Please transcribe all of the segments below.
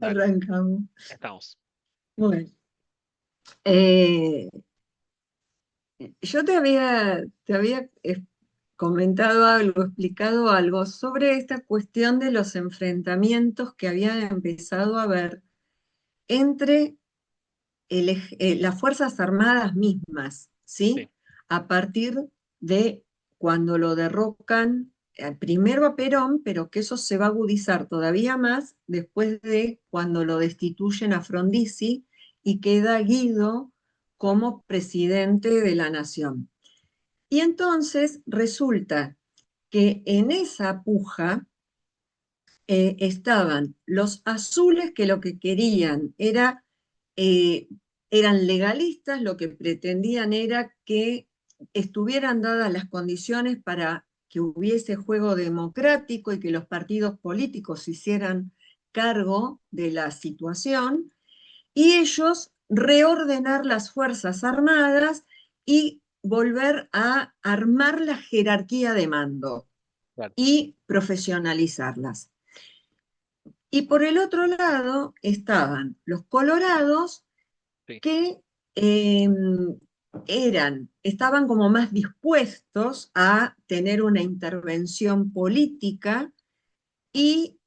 Dale, Arrancamos. estamos. Bueno, yo te había comentado algo, explicado algo sobre esta cuestión de los enfrentamientos que había empezado a haber entre las Fuerzas Armadas mismas, Sí, ¿sí? A partir de cuando lo derrocan, primero a Perón, pero que eso se va a agudizar todavía más después de cuando lo destituyen a Frondizi y queda Guido como presidente de la nación. Y entonces resulta que en esa puja estaban los azules que lo que querían eh, eran legalistas, lo que pretendían era que estuvieran dadas las condiciones para que hubiese juego democrático y que los partidos políticos se hicieran cargo de la situación, y ellos reordenar las Fuerzas Armadas y volver a armar la jerarquía de mando claro. y profesionalizarlas. Y por el otro lado estaban los colorados Sí. que eh, estaban como más dispuestos a tener una intervención política y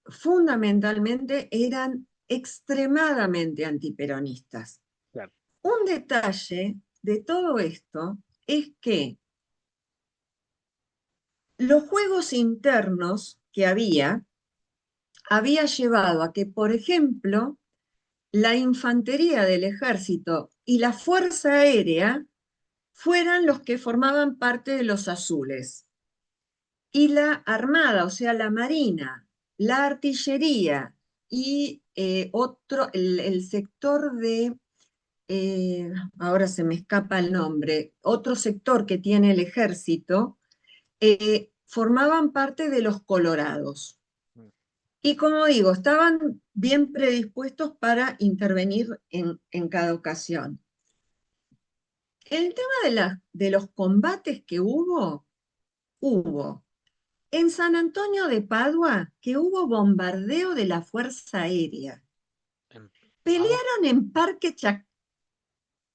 fundamentalmente eran extremadamente antiperonistas. Claro. Un detalle de todo esto es que los juegos internos que había llevado a que, por ejemplo, la infantería del ejército y la fuerza aérea fueran los que formaban parte de los azules. Y la armada, o sea, la marina, la artillería y el sector eh, ahora se me escapa el nombre, otro sector que tiene el ejército, formaban parte de los colorados. Mm. Y como digo, estaban bien predispuestos para intervenir en cada ocasión. El tema de los combates que hubo en San Antonio de Padua, que hubo bombardeo de la Fuerza Aérea. En Padua. Pelearon en Parque Chac.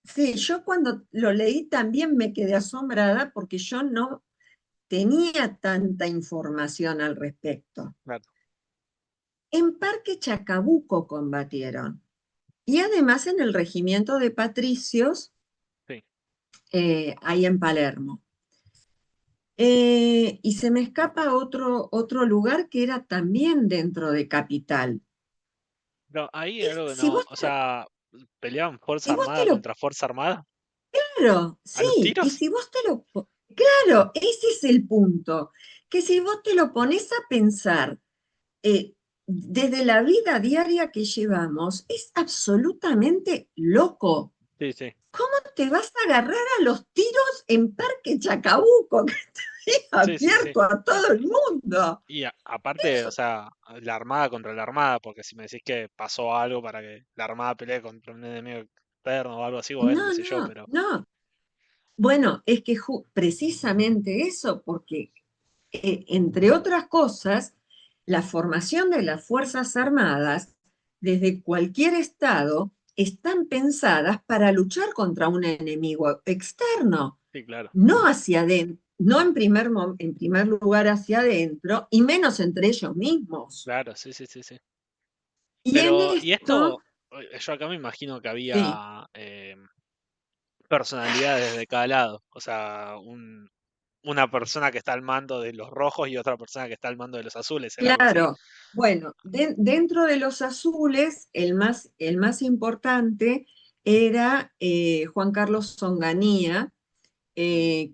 Sí, yo cuando lo leí también me quedé asombrada porque yo no tenía tanta información al respecto. Claro. En Parque Chacabuco combatieron. Y además en el regimiento de patricios, Sí. ahí en Palermo. Y se me escapa otro lugar que era también dentro de Capital. Pero ahí es algo que Si no, vos, o sea, peleaban Fuerza si vos te Armada lo, contra Fuerza Armada claro, a los sí, y tiros. si vos te lo, claro, ese es el punto, que si vos te lo pones a pensar eh, desde la vida diaria que llevamos, es absolutamente loco. Sí, sí. ¿Cómo te vas a agarrar a los tiros en Parque Chacabuco, que está Sí, sí, sí. abierto a todo el mundo? Y aparte, o sea, la Armada contra la Armada, porque si me decís que pasó algo para que la Armada pelee contra un enemigo externo o algo así, bueno, qué No, sé yo, no, pero no. Bueno, es que precisamente eso, porque entre otras cosas, la formación de las Fuerzas Armadas desde cualquier estado están pensadas para luchar contra un enemigo externo, sí, claro. no hacia adentro, no en primer lugar hacia adentro, y menos entre ellos mismos. Claro, sí, sí, sí, sí. Y en Pero, y esto, esto, yo acá me imagino que sí, había personalidades de cada lado. O sea, una persona que está al mando de los rojos y otra persona que está al mando de los azules, ¿era algo así? claro. Bueno, dentro de los azules, el más importante era Juan Carlos Onganía, Mm.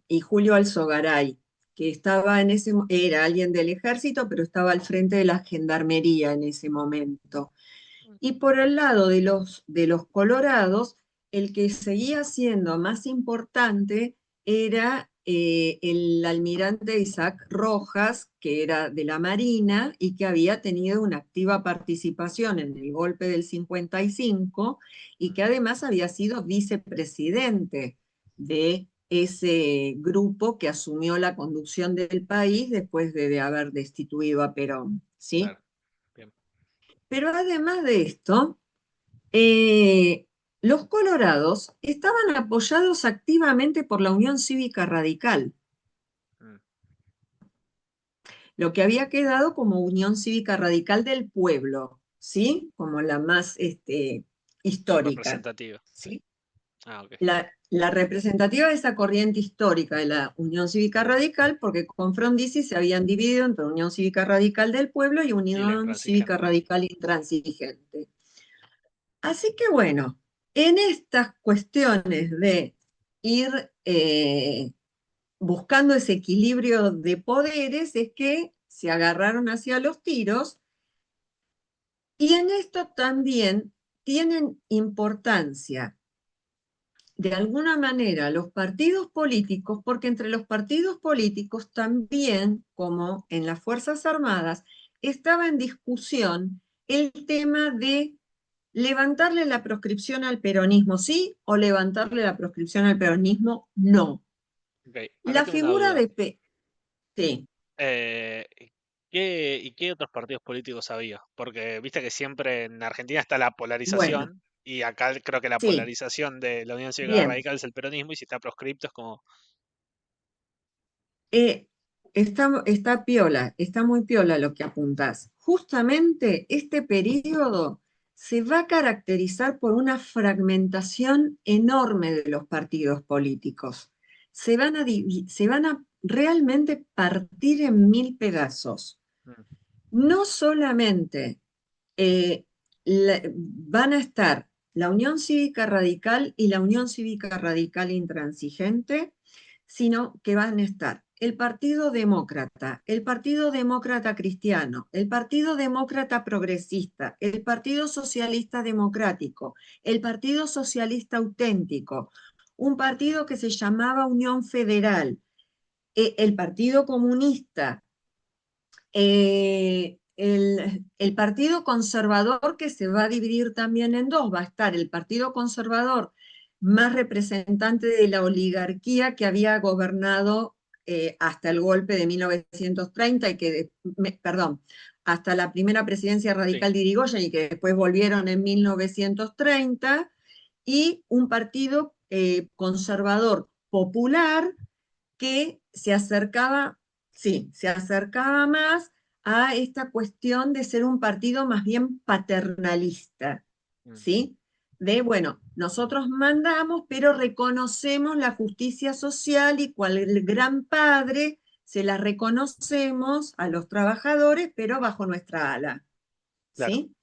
y Julio Alzogaray, que era alguien del ejército, pero estaba al frente de la gendarmería en ese momento. Y por el lado de los colorados, el que seguía siendo más importante era el almirante Isaac Rojas, que era de la Marina y que había tenido una activa participación en el golpe del 55 y que además había sido vicepresidente de ese grupo que asumió la conducción del país después de haber destituido a Perón, ¿sí? Claro, bien. Pero además de esto, eh, los colorados estaban apoyados activamente por la Unión Cívica Radical, Mm. lo que había quedado como Unión Cívica Radical del Pueblo, ¿sí? Como la más histórica, Representativa. ¿sí? Ah, ok. La representativa de esa corriente histórica de la Unión Cívica Radical, porque con Frondizi se habían dividido entre Unión Cívica Radical del Pueblo y Y la Unión Cívica intransigente. Radical Intransigente. Así que bueno, en estas cuestiones de ir buscando ese equilibrio de poderes es que se agarraron hacia los tiros y en esto también tienen importancia de alguna manera los partidos políticos, porque entre los partidos políticos también, como en las Fuerzas Armadas, estaba en discusión el tema de levantarle la proscripción al peronismo, sí, o levantarle la proscripción al peronismo, no. Ok, acá La tengo una figura duda. de sí, Eh, ¿qué otros partidos políticos había? Porque viste que siempre en Argentina está la bueno, polarización y acá creo que la sí, polarización de la Unión Cívica bien. Radical es el peronismo y si está proscripto es como... Eh, está piola, está muy piola lo que apuntás. Justamente este periodo se va a caracterizar por una fragmentación enorme de los partidos políticos. Se van a realmente partir en mil pedazos. Mm, No solamente van a estar la Unión Cívica Radical y la Unión Cívica Radical Intransigente, sino que van a estar el Partido Demócrata Cristiano, el Partido Demócrata Progresista, el Partido Socialista Democrático, el Partido Socialista Auténtico, un partido que se llamaba Unión Federal, el Partido Comunista, el Partido Conservador que se va a dividir también en dos, va a estar el Partido Conservador más representante de la oligarquía que había gobernado hasta el golpe de 1930 y que, perdón, hasta la primera presidencia sí, radical de Irigoyen y que después volvieron en 1930, y un partido conservador popular que se acercaba, sí, se acercaba más a esta cuestión de ser un partido más bien paternalista, mm, ¿sí? De, bueno, nosotros mandamos, pero reconocemos la justicia social y cual el gran padre se la reconocemos a los trabajadores, pero bajo nuestra ala, claro, ¿sí?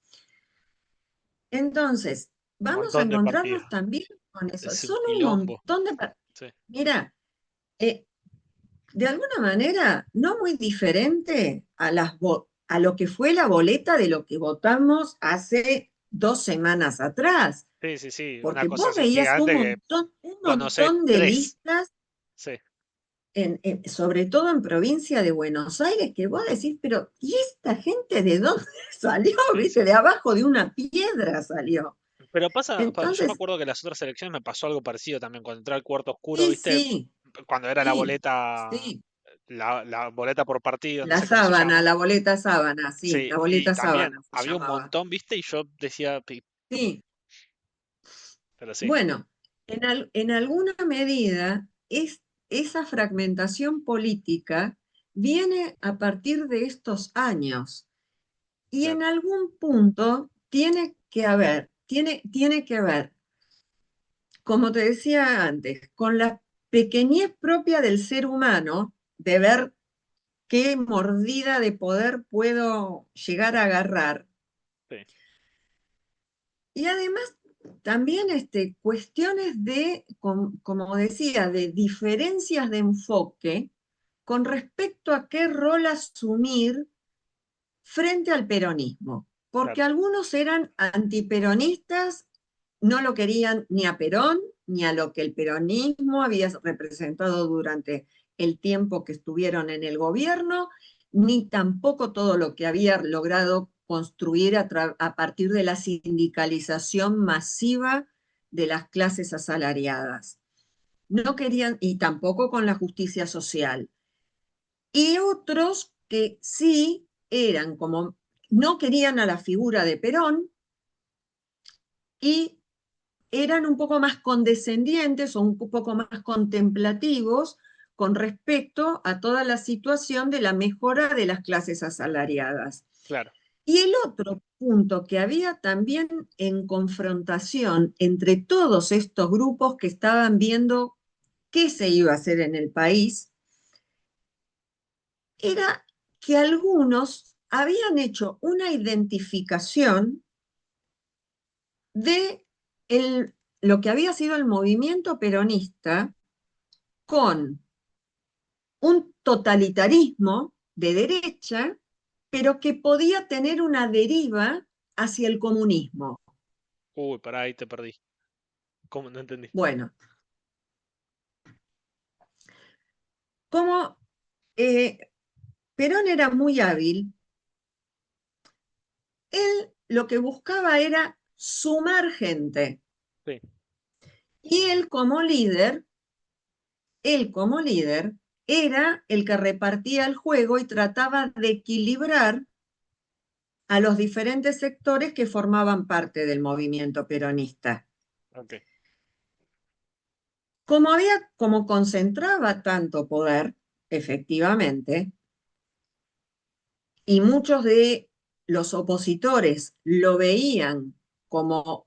Entonces, un vamos a montón de partidos. encontrarnos también con eso. Es Son un un quilombo. montón de... Sí, Mira, eh, de alguna manera no muy diferente a, a lo que fue la boleta de lo que votamos hace 2 semanas atrás, sí, sí, sí, una porque cosa vos así veías gigante que un conoces montón de tres. listas, Sí, sobre todo en provincia de Buenos Aires, que vos decís, pero ¿y esta gente de dónde salió? sí, ¿Viste? sí. De abajo de una piedra salió. Pero yo me Entonces, acuerdo que las otras elecciones me pasó algo parecido también, cuando entré al cuarto oscuro, y ¿viste? sí, Cuando era sí, sí, la boleta por partido, no sé cómo se la llama. boleta sábana, sí, Sí, la y boleta también sábana se había un llamaba. montón, ¿viste? Y yo decía, Sí, pero sí, bueno, en alguna medida esa fragmentación política viene a partir de estos años y claro, en algún punto tiene que ver, como te decía antes, con la pequeñez propia del ser humano de ver qué mordida de poder puedo llegar a agarrar. sí, Y además, también cuestiones de, como decía, de diferencias de enfoque con respecto a qué rol asumir frente al peronismo. Porque claro, algunos eran antiperonistas, no lo querían ni a Perón, ni a lo que el peronismo había representado durante el tiempo que estuvieron en el gobierno, ni tampoco todo lo que había logrado construir a partir de la sindicalización masiva de las clases asalariadas. No querían, y tampoco con la justicia social. Y otros que sí eran como no querían a la figura de Perón y eran un poco más condescendientes o un poco más contemplativos con respecto a toda la situación de la mejora de las clases asalariadas. claro, Y el otro punto que había también en confrontación entre todos estos grupos que estaban viendo qué se iba a hacer en el país, era que algunos habían hecho una identificación de lo que había sido el movimiento peronista con un totalitarismo de derecha, pero que podía tener una deriva hacia el comunismo. uy, pará, ahí te perdí. ¿Cómo? No entendí. Bueno, como Perón era muy hábil, él lo que buscaba era sumar gente. Sí, Y él como líder, era el que repartía el juego y trataba de equilibrar a los diferentes sectores que formaban parte del movimiento peronista. ok, Como concentraba tanto poder, efectivamente, y muchos de los opositores lo veían como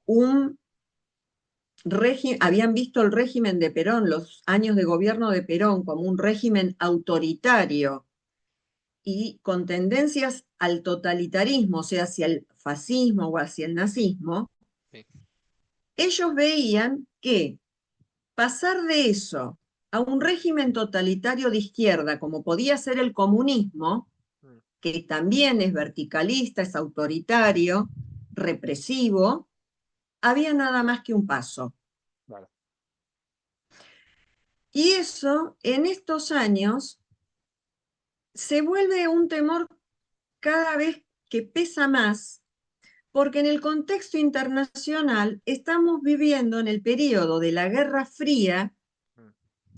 habían visto el régimen de Perón, los años de gobierno de Perón, como un régimen autoritario y con tendencias al totalitarismo, o sea, hacia el fascismo o hacia el nazismo, sí, ellos veían que pasar de eso a un régimen totalitario de izquierda, como podía ser el comunismo, mm, que también es verticalista, es autoritario, represivo, había nada más que un paso. vale. Y eso, en estos años, se vuelve un temor cada vez que pesa más, porque en el contexto internacional estamos viviendo en el periodo de la Guerra Fría, Mm,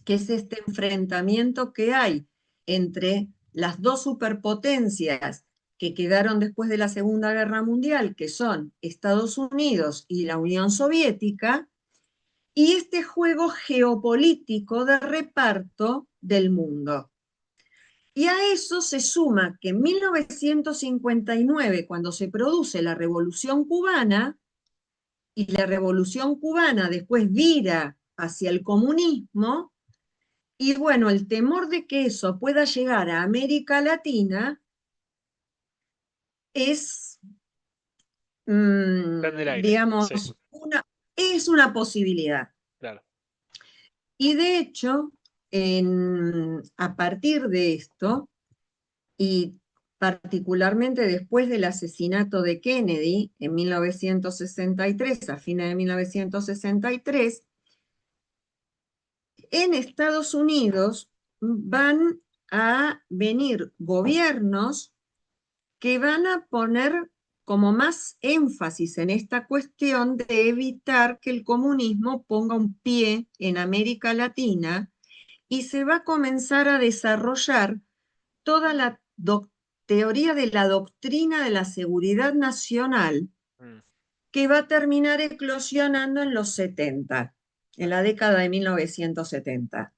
que es este enfrentamiento que hay entre las dos superpotencias que quedaron después de la Segunda Guerra Mundial, que son Estados Unidos y la Unión Soviética, y este juego geopolítico de reparto del mundo. Y a eso se suma que en 1959, cuando se produce la Revolución Cubana, y la Revolución Cubana después vira hacia el comunismo, y bueno, el temor de que eso pueda llegar a América Latina es, está en el aire, sí, digamos, es una posibilidad. claro. Y de hecho, a partir de esto, y particularmente después del asesinato de Kennedy en 1963, a fines de 1963, en Estados Unidos van a venir gobiernos que van a poner como más énfasis en esta cuestión de evitar que el comunismo ponga un pie en América Latina y se va a comenzar a desarrollar toda la teoría de la doctrina de la seguridad nacional Mm, que va a terminar eclosionando en los 70, en claro, la década de 1970.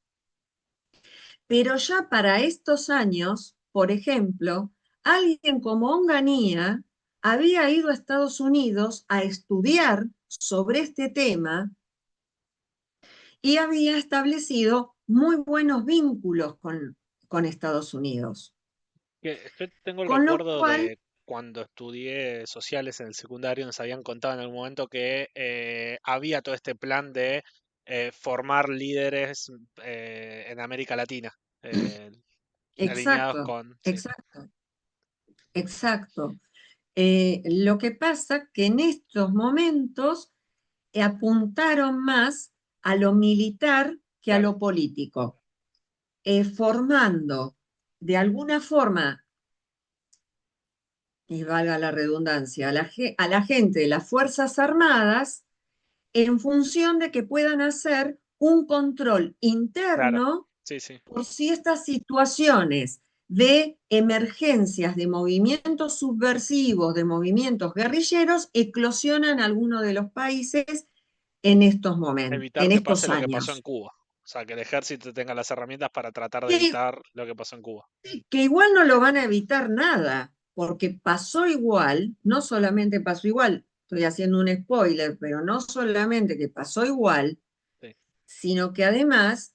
Pero ya para estos años, por ejemplo, alguien como Onganía había ido a Estados Unidos a estudiar sobre este tema y había establecido muy buenos vínculos con Estados Unidos. Yo tengo el Con lo recuerdo cual, de cuando estudié sociales en el secundario, nos habían contado en algún momento que había todo este plan de formar líderes en América Latina, eh, alineados exacto, con... Sí, exacto, exacto. Lo que pasa que en estos momentos apuntaron más a lo militar que a claro, lo político, formando de alguna forma, y valga la redundancia, a la gente de las Fuerzas Armadas en función de que puedan hacer un control claro, interno sí, sí, por si estas situaciones de emergencias de movimientos subversivos, de movimientos guerrilleros, eclosionan en algunos de los países en estos momentos, Evitar en que pase estos lo que pasó en años. Cuba. O sea, que el ejército tenga las herramientas para tratar de Que, evitar lo que pasó en Cuba. que igual no lo van a evitar nada, porque pasó igual, no solamente pasó igual, estoy haciendo un spoiler, pero no solamente que pasó igual, Sí, sino que además,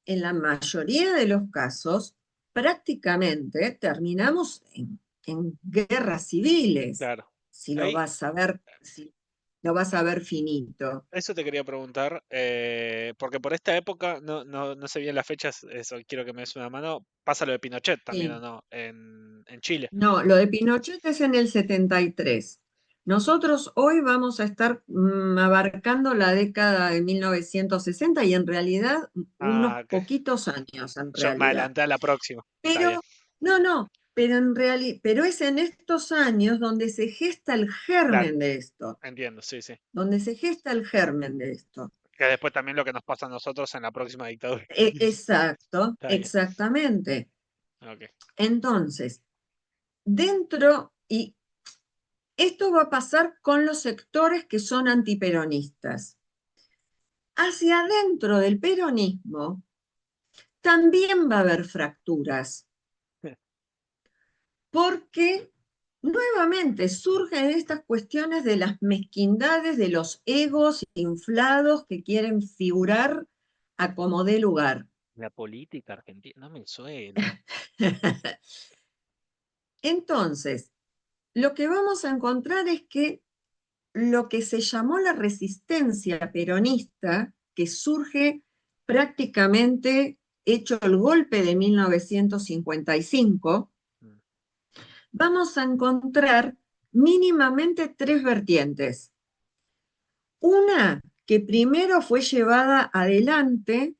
en la mayoría de los casos, prácticamente terminamos en guerras civiles, claro. si lo Ahí, vas a ver, si lo vas a ver finito. eso te quería preguntar, porque por esta época, no sé bien las fechas, eso quiero que me des una mano. Pasa lo de Pinochet también, ¿o Sí. no? En Chile. No, lo de Pinochet es en el 73. Nosotros hoy vamos a estar abarcando la década de 1960 y en realidad unos Ah, ok. poquitos años en Yo me realidad. adelanté a la próxima. Está bien. Pero, no, no, pero en realidad, pero es en estos años donde se gesta el Claro, germen de esto, entiendo, sí, sí. donde se gesta el germen de esto. Que después también lo que nos pasa a nosotros en la próxima dictadura. Exacto, Está bien. exactamente. Ok. Entonces, y esto va a pasar con los sectores que son antiperonistas. Hacia adentro del peronismo también va a haber fracturas, porque nuevamente surgen estas cuestiones de las mezquindades, de los egos inflados que quieren figurar a como dé lugar. La política argentina no me suena. Entonces, lo que vamos a encontrar es que lo que se llamó la resistencia peronista, que surge prácticamente hecho el golpe de 1955, Mm, vamos a encontrar mínimamente tres vertientes. Una que primero fue llevada adelante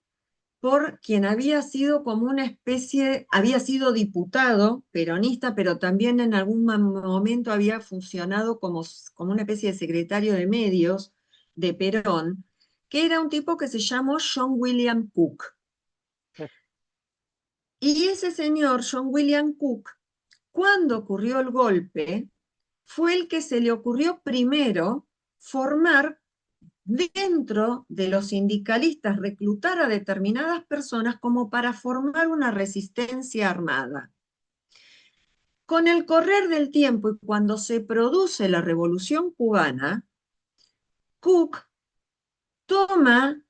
por quien había sido como una especie, había sido diputado peronista, pero también en algún momento había funcionado como una especie de secretario de medios de Perón, que era un tipo que se llamó John William Cook. Y ese señor, John William Cook, cuando ocurrió el golpe, fue el que se le ocurrió primero formar dentro de los sindicalistas, reclutar a determinadas personas como para formar una resistencia armada. Con el correr del tiempo y cuando se produce la Revolución Cubana, Cook toma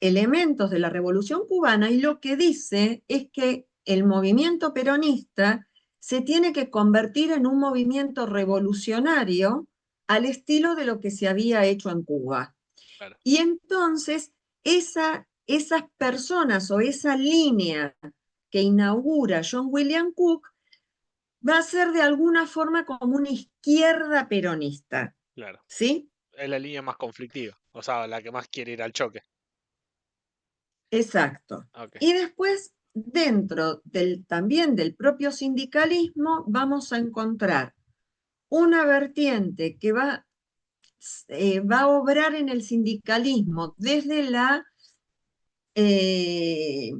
elementos de la Revolución Cubana y lo que dice es que el movimiento peronista se tiene que convertir en un movimiento revolucionario al estilo de lo que se había hecho en Cuba. claro, Y entonces esas personas o esa línea que inaugura John William Cook va a ser de alguna forma como una izquierda peronista, claro. ¿sí? Es la línea más conflictiva. O sea, la que más quiere ir al choque. Exacto. Ok. Y después, dentro también del propio sindicalismo, vamos a encontrar una vertiente que va a obrar en el sindicalismo eh,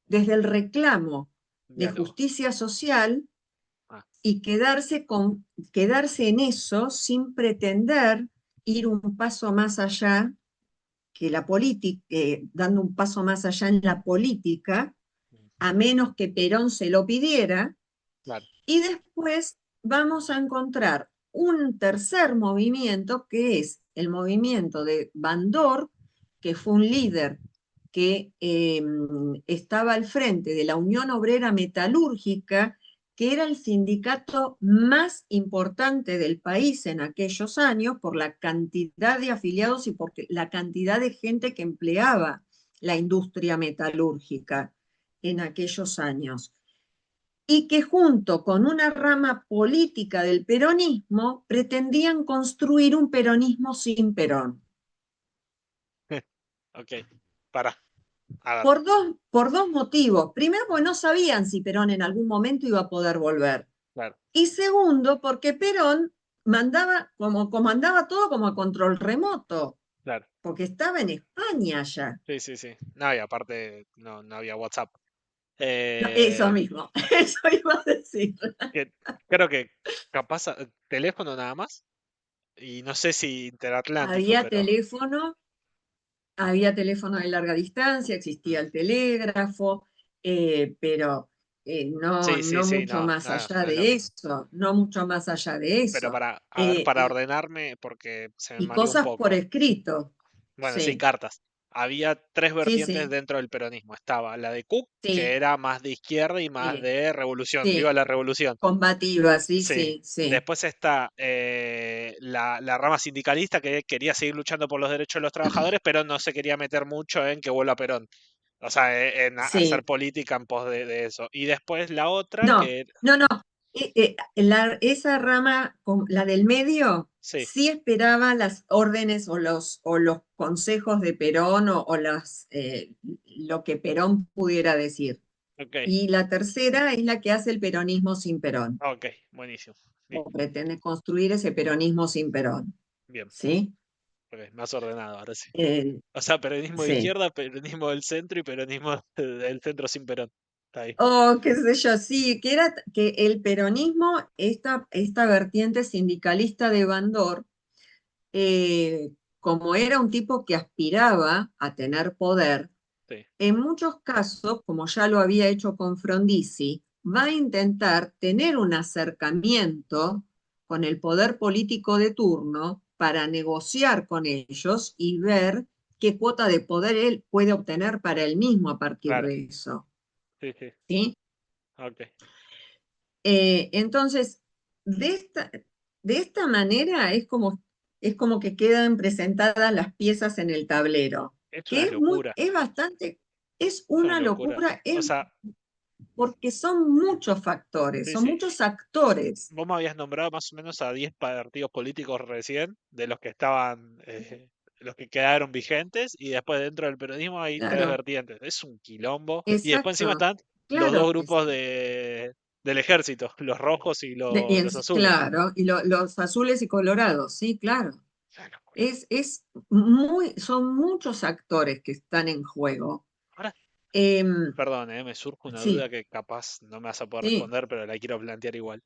desde el reclamo de Diálogo. justicia social Ah, y quedarse en eso sin pretender ir un paso más allá que la política, dando un paso más allá en la política, mm, a menos que Perón se lo pidiera, claro, y después vamos a encontrar un tercer movimiento que es el movimiento de Bandor, que fue un líder que estaba al frente de la Unión Obrera Metalúrgica, que era el sindicato más importante del país en aquellos años por la cantidad de afiliados y por la cantidad de gente que empleaba la industria metalúrgica en aquellos años y que junto con una rama política del peronismo pretendían construir un peronismo sin Perón. ok. Para. A ver, Por dos motivos. Primero, porque no sabían si Perón en algún momento iba a poder volver. claro, Y segundo, porque Perón comandaba todo como a control remoto, claro. porque estaba en España ya. Sí, sí, sí. No, y aparte no había WhatsApp. No, eso Eh, mismo, eso iba a decir. que creo que capaz teléfono nada más. Y no sé si interatlántico, Había pero teléfono, había teléfono de larga distancia, existía mm, el telégrafo, pero no, sí, sí, no sí, mucho no, más no, allá no es lo de mismo. eso, no mucho más allá de Pero eso. para, a ver, Eh, para y, ordenarme, porque se me y mareó un cosas por poco. escrito, Bueno, sí, sí, cartas. Había tres sí, vertientes sí, dentro del peronismo. Estaba la de Cook, que sí, era más de izquierda y más sí, de revolución. Viva sí, la revolución. combativa, sí, Sí. sí, sí, Después está la rama sindicalista que quería seguir luchando por los derechos de los trabajadores, pero no se quería meter mucho en que vuelva Perón. O sea, en hacer sí. política en pos de eso. Y después la otra No, que... no, no. Esa rama, la del medio, Sí, sí esperaba las órdenes o los consejos de Perón lo que Perón pudiera decir. ok, Y la tercera es la que hace el peronismo sin Perón, ok, buenísimo. o Listo, pretende construir ese peronismo sin Perón. bien, ¿Sí? ok, más ordenado ahora sí. Eh, O sea, peronismo de sí. izquierda, peronismo del centro y peronismo del centro sin Perón. Está ahí. O qué sé yo, sí, que era que el peronismo, esta vertiente sindicalista de Bandor, eh, como era un tipo que aspiraba a tener poder, Sí, en muchos casos, como ya lo había hecho con Frondizi, va a intentar tener un acercamiento con el poder político de turno para negociar con ellos y ver qué cuota de poder él puede obtener para él mismo a partir claro. de eso. Sí, sí. ¿Sí? Ok. Entonces, de esta, de esta manera es como que quedan presentadas las piezas en el tablero, Es que una locura. es bastante, es Es una una locura. locura, O sea, porque son muchos factores, sí, son sí. muchos actores. Vos me habías nombrado más o menos a 10 partidos políticos recién, de los que estaban, los que quedaron vigentes, y después dentro del peronismo hay tres Claro, vertientes. Es un quilombo. Y después encima exacto, están los dos claro que grupos sí. del ejército, los rojos y los azules. Claro, y los azules y colorados, sí, claro. Es una locura. Son muchos actores que están en juego. Ahora, Em, perdón, me surge una sí, duda que capaz no me vas a poder sí, responder, pero la quiero plantear igual.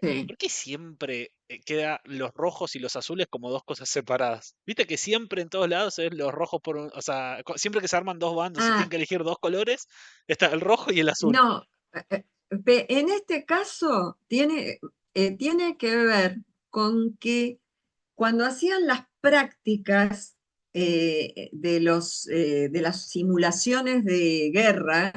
sí. ¿Por qué siempre queda los rojos y los azules como dos cosas separadas? Viste que siempre en todos lados es los rojos o sea, siempre que se arman dos bandos y tienen Ah, que elegir dos colores, está el rojo y el azul. no, en este caso tiene que ver con que cuando hacían las prácticas de las simulaciones de guerra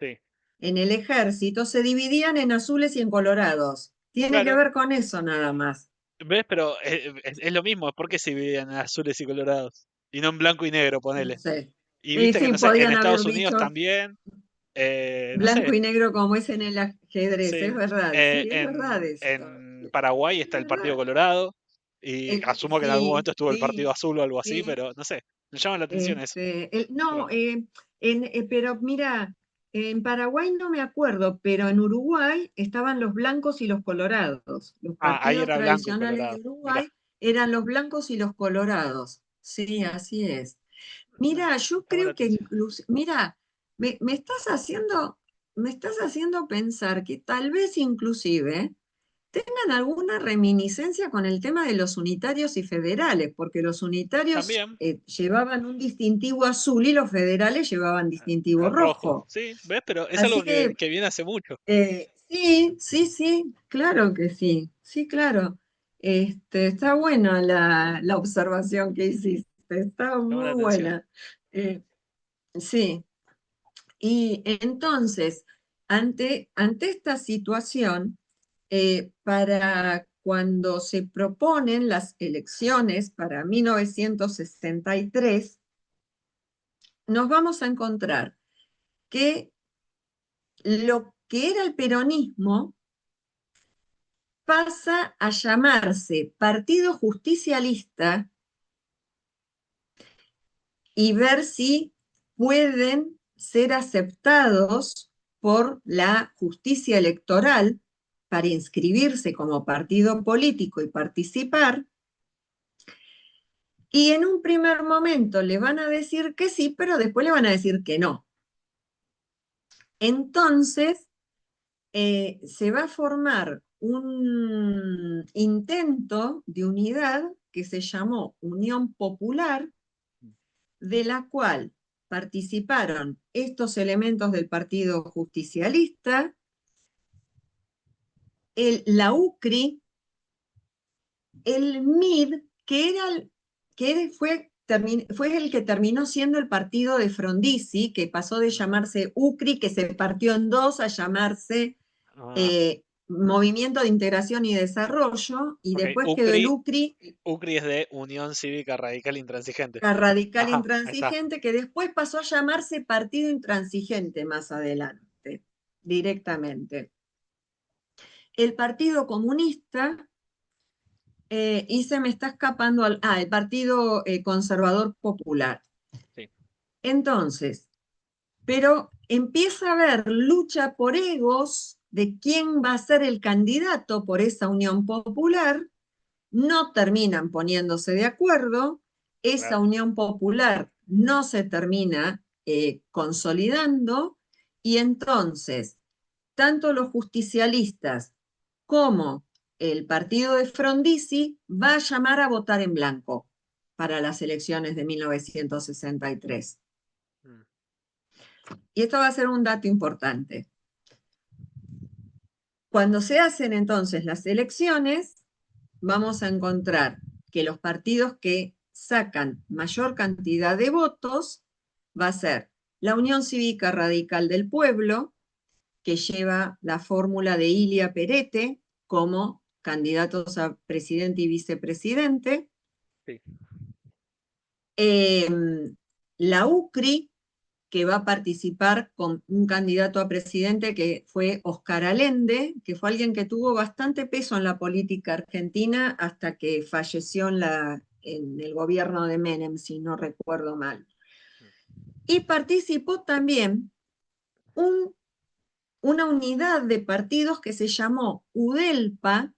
Sí, en el ejército, se dividían en azules y en colorados. Tiene que claro. ver con eso nada más. ¿Ves? Pero es lo mismo. ¿Por qué se dividen en azules y colorados? Y no en blanco y negro, No ponele. sé. Y Y viste que, sí, no sé, en podían haber Estados Unidos dicho también, no blanco sé, y negro como es en el ajedrez, es sí. verdad, sí, es verdad esto. En Paraguay Es está el Partido verdad. Colorado y asumo que en algún Sí, momento estuvo el Partido sí, Azul o algo así, sí. pero no sé, me llama la atención eso. No, Pero, pero mira, en Paraguay no me acuerdo, pero en Uruguay estaban los blancos y los colorados. Los ahí partidos era blanco y tradicionales de colorado. Mirá, Uruguay eran los blancos y los colorados. Sí, así es. me Mira, yo llama la creo que atención. incluso, mira, me estás haciendo pensar que tal vez inclusive tengan alguna reminiscencia con el tema de los unitarios y federales, porque los unitarios También llevaban un distintivo azul y los federales llevaban distintivo el rojo, rojo. sí, ¿ves? Pero es Así algo que que viene hace mucho. sí, sí, sí, claro que sí, sí, claro. Está buena la observación que hiciste, está Llama la muy atención. buena. Eh, sí, y entonces, ante esta situación, para cuando se proponen las elecciones para 1963, nos vamos a encontrar que lo que era el peronismo pasa a llamarse Partido Justicialista y ver si pueden ser aceptados por la justicia electoral para inscribirse como partido político y participar. Y en un primer momento le van a decir que sí, pero después le van a decir que no. Entonces, se va a formar un intento de unidad que se llamó Unión Popular, de la cual participaron estos elementos del Partido Justicialista, la UCRI, el MID, fue el que terminó siendo el partido de Frondizi, que pasó de Mm. llamarse UCRI, que se partió en dos, a llamarse Ah, Movimiento de Integración y Desarrollo, y ok. después quedó el UCRI, UCRI es de Unión Cívica Radical Intransigente. la Radical Ajá, ahí está. Intransigente, que después pasó a llamarse Partido Intransigente más adelante, directamente. El Partido Comunista, y se me está escapando, el Partido Conservador Popular. Sí. Entonces, pero empieza a haber lucha por egos de quién va a ser el candidato por esa unión popular, no terminan poniéndose de acuerdo, esa Claro. unión popular no se termina consolidando, y entonces tanto los justicialistas como el partido de Frondizi va a llamar a votar en blanco para las elecciones de 1963. Mm. Y esto va a ser un dato importante. Cuando se hacen entonces las elecciones, vamos a encontrar que los partidos que sacan mayor cantidad de votos va a ser la Unión Cívica Radical del Pueblo, que lleva la fórmula de Ilia Perete como candidatos a presidente y vicepresidente, Sí. eh, la UCRI, que va a participar con un candidato a presidente que fue Oscar Allende, que fue alguien que tuvo bastante peso en la política argentina hasta que falleció en el gobierno de Menem, si no recuerdo mal. Y participó también un, una unidad de partidos que se llamó UDELPA,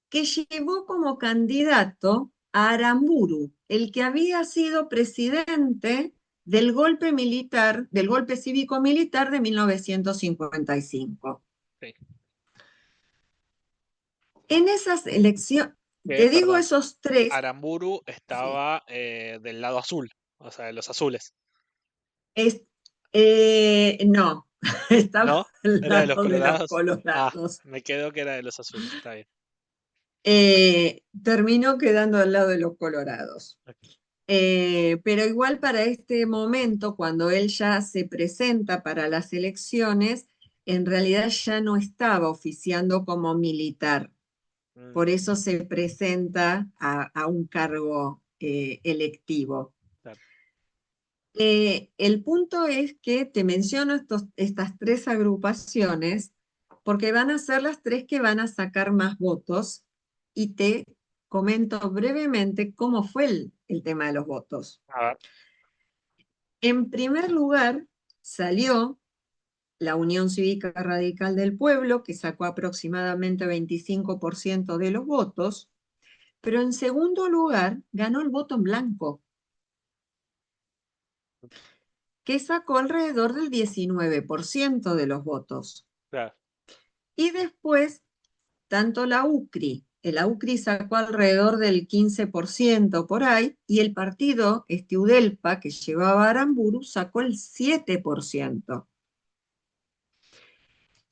que llevó como candidato a Aramburu, el que había sido presidente del golpe militar, del golpe cívico-militar de 1955. Sí. En esas elecciones, Que, te digo perdón, esos tres, Aramburu sí, estaba del lado azul, o sea, de los azules. es, no, estaba ¿No? al ¿Era de los lado de los colorados? Ah, colorados. me quedo que era de los azules. Está bien. Terminó quedando al lado de los colorados. Ok. Pero igual para este momento, cuando él ya se presenta para las elecciones, en realidad ya no estaba oficiando como militar. Mm, Por eso se presenta a un cargo electivo. claro. El punto es que te menciono estas tres agrupaciones porque van a ser las tres que van a sacar más votos, y te comento brevemente cómo fue el tema de los votos. A ver. En primer lugar, salió la Unión Cívica Radical del Pueblo, que sacó aproximadamente 25% de los votos, pero en segundo lugar ganó el voto en blanco, que sacó alrededor del 19% de los votos. Claro. Y después, tanto la UCRI sacó alrededor del 15% por ahí, y el partido Udelpa, que llevaba a Aramburu, sacó el 7%.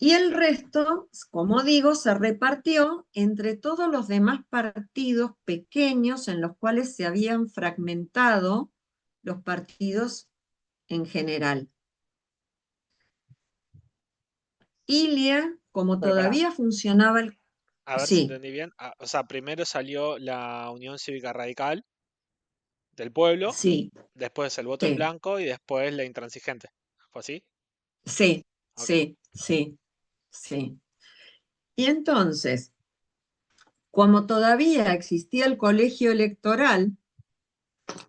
Y el resto, como digo, se repartió entre todos los demás partidos pequeños en los cuales se habían fragmentado los partidos en general. Ilia, como Pero pará, todavía funcionaba a ver si Sí, entendí bien. Ah, o sea, primero salió la Unión Cívica Radical del pueblo, sí, después el voto en sí, blanco y después la intransigente. ¿Fue así? sí, Ok. sí, sí, sí. Y entonces, como todavía existía el colegio electoral,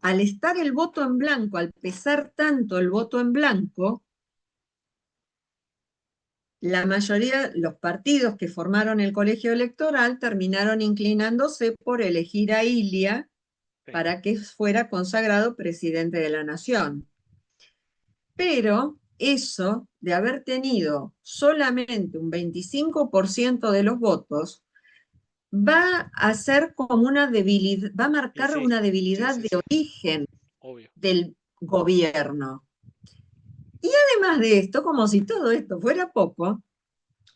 al estar el voto en blanco, al pesar tanto el voto en blanco, la mayoría, los partidos que formaron el colegio electoral terminaron inclinándose por elegir a Ilia Sí. para que fuera consagrado presidente de la nación. Pero eso de haber tenido solamente un 25% de los votos va a ser como una debilidad, va a Y marcar sí, una sí, debilidad sí, de sí, origen obvio. del gobierno. Y además de esto, como si todo esto fuera poco,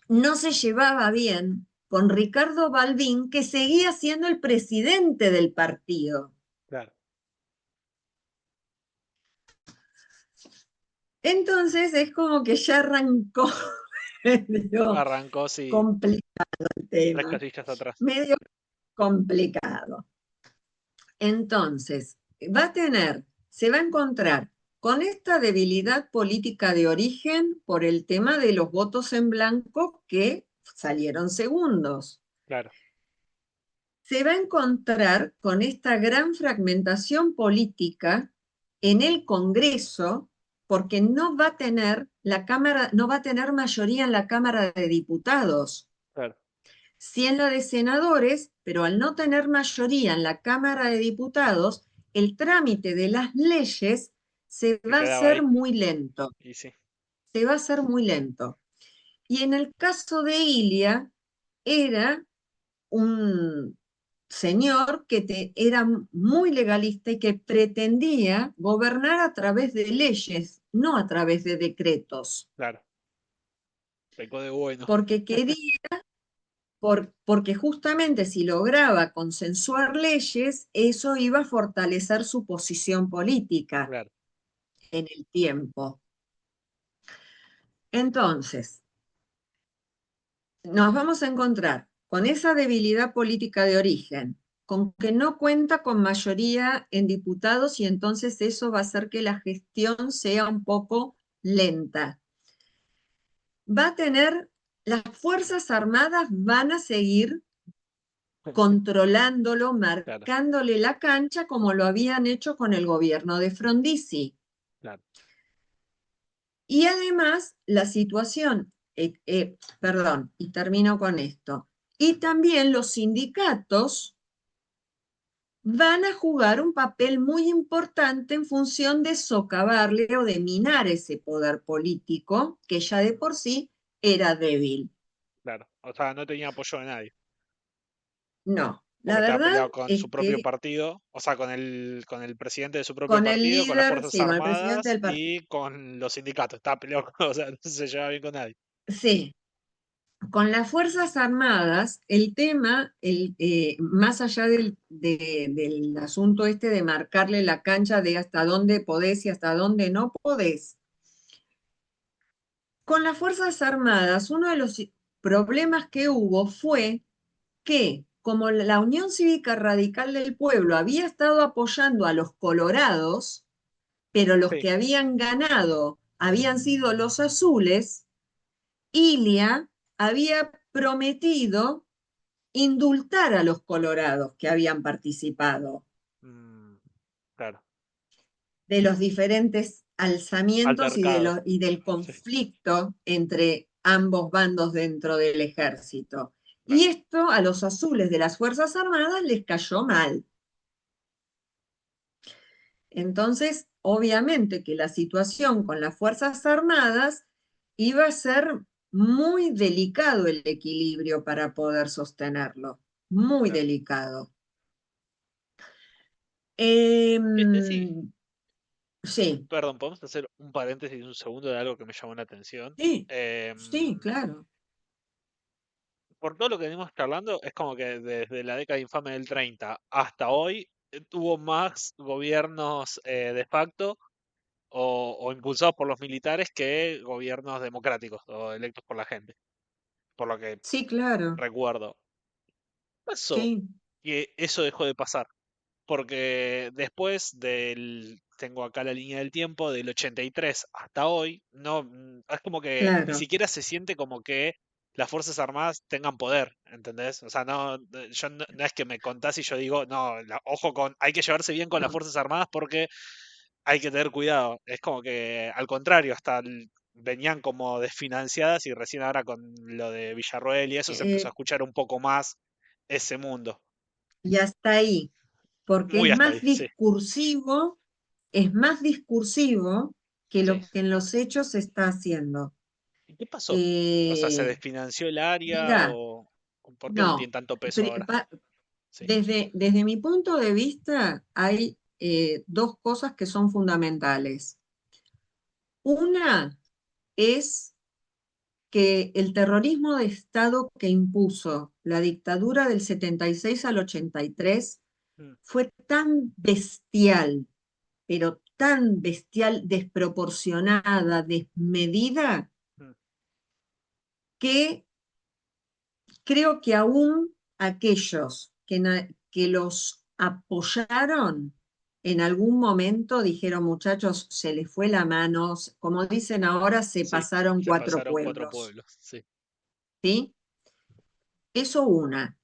no se llevaba bien con Ricardo Balbín, que seguía siendo el presidente del partido. Claro. Entonces es como que ya arrancó medio Arrancó, sí, complicado el tres tema, casillas atrás. medio complicado. Entonces, se va a encontrar con esta debilidad política de origen por el tema de los votos en blanco que salieron segundos. Claro, Se va a encontrar con esta gran fragmentación política en el Congreso porque no va a tener la Cámara, no va a tener mayoría en la Cámara de Diputados, claro. sí en la de senadores, pero al no tener mayoría en la Cámara de Diputados, el trámite de las leyes se Se va a quedaba hacer ahí. muy lento, Y sí, se va a hacer muy lento. Y en el caso de Ilia, era un señor que era muy legalista y que pretendía gobernar a través de leyes, no a través de decretos, claro. Pecó de bueno. porque quería, porque justamente si lograba consensuar leyes, eso iba a fortalecer su posición política Claro. en el tiempo. Entonces, nos vamos a encontrar con esa debilidad política de origen, con que no cuenta con mayoría en diputados y entonces eso va a hacer que la gestión sea un poco lenta. Va a tener, las Fuerzas Armadas van a seguir controlándolo, Claro, marcándole la cancha como lo habían hecho con el gobierno de Frondizi. claro. Y además, la situación, perdón, y termino con esto, y también los sindicatos van a jugar un papel muy importante en función de socavarle o de minar ese poder político que ya de por sí era débil. Claro. O sea, no tenía apoyo de nadie. No, Porque la estaba verdad peleado con es su propio que partido, o sea, con el presidente de su propio con el partido, con las líder, Fuerzas sí, con el presidente Armadas del partido, y con los sindicatos. Estaba peleado con, o sea, no se llevaba bien con nadie. sí, con las Fuerzas Armadas, el tema, más allá del asunto este de marcarle la cancha de hasta dónde podés y hasta dónde no podés, con las Fuerzas Armadas, uno de los problemas que hubo fue que, como la Unión Cívica Radical del Pueblo había estado apoyando a los colorados, pero los Sí. que habían ganado habían sido los azules, Ilia había prometido indultar a los colorados que habían participado Mm, claro. de los diferentes alzamientos Altercado. y del Sí, conflicto entre ambos bandos dentro del ejército. claro. Y esto a los azules de las Fuerzas Armadas les cayó mal. Entonces, obviamente que la situación con las Fuerzas Armadas iba a ser muy delicado el equilibrio para poder sostenerlo, muy Claro. delicado. Sí, Sí, perdón, podemos hacer un paréntesis un segundo de algo que me llamó la atención. sí, sí, Em, claro. por todo lo que venimos charlando, es como que desde la década infame del 30 hasta hoy tuvo más gobiernos de facto o impulsados por los militares que gobiernos democráticos o electos por la gente, por lo que Sí, claro, recuerdo. Pasó sí, que eso dejó de pasar, porque después tengo acá la línea del tiempo, del 83 hasta hoy, no, es como que ni claro. siquiera se siente como que las Fuerzas Armadas tengan poder, ¿entendés? O sea, no, yo no es que me contás y yo digo, no, ojo con, hay que llevarse bien con las No. Fuerzas Armadas porque hay que tener cuidado. Es como que, al contrario, hasta venían como desfinanciadas y recién ahora con lo de Villarroel y eso se empezó a Eh, escuchar un poco más ese mundo. y hasta ahí, porque Muy hasta ahí, sí. es más discursivo que Sí. lo que en los hechos se está haciendo. ¿Y qué pasó? O sea, ¿se Eh, desfinanció el área Mira, o por qué no tiene no, tanto peso pri- ahora? pa- Sí. desde mi punto de vista hay dos cosas que son fundamentales. Una es que el terrorismo de Estado que impuso la dictadura del 76 al 83 Mm, fue tan bestial, pero tan bestial, desproporcionada, desmedida, mm. que creo que aún aquellos que los apoyaron en algún momento dijeron, muchachos, se les fue la mano, como dicen ahora, se Sí, pasaron se cuatro pasaron cuatro pueblos, pueblos. Sí. ¿sí? Eso una.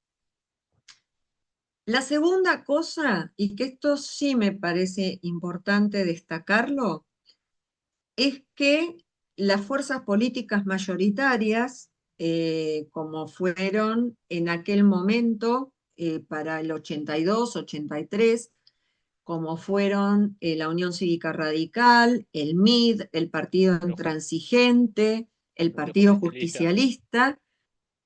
La segunda cosa, y que esto sí me parece importante destacarlo, es que las fuerzas políticas mayoritarias, como fueron en aquel momento para el 82, 83, como fueron la Unión Cívica Radical, el MID, el Partido Pero Intransigente, el Partido Partido Justicialista,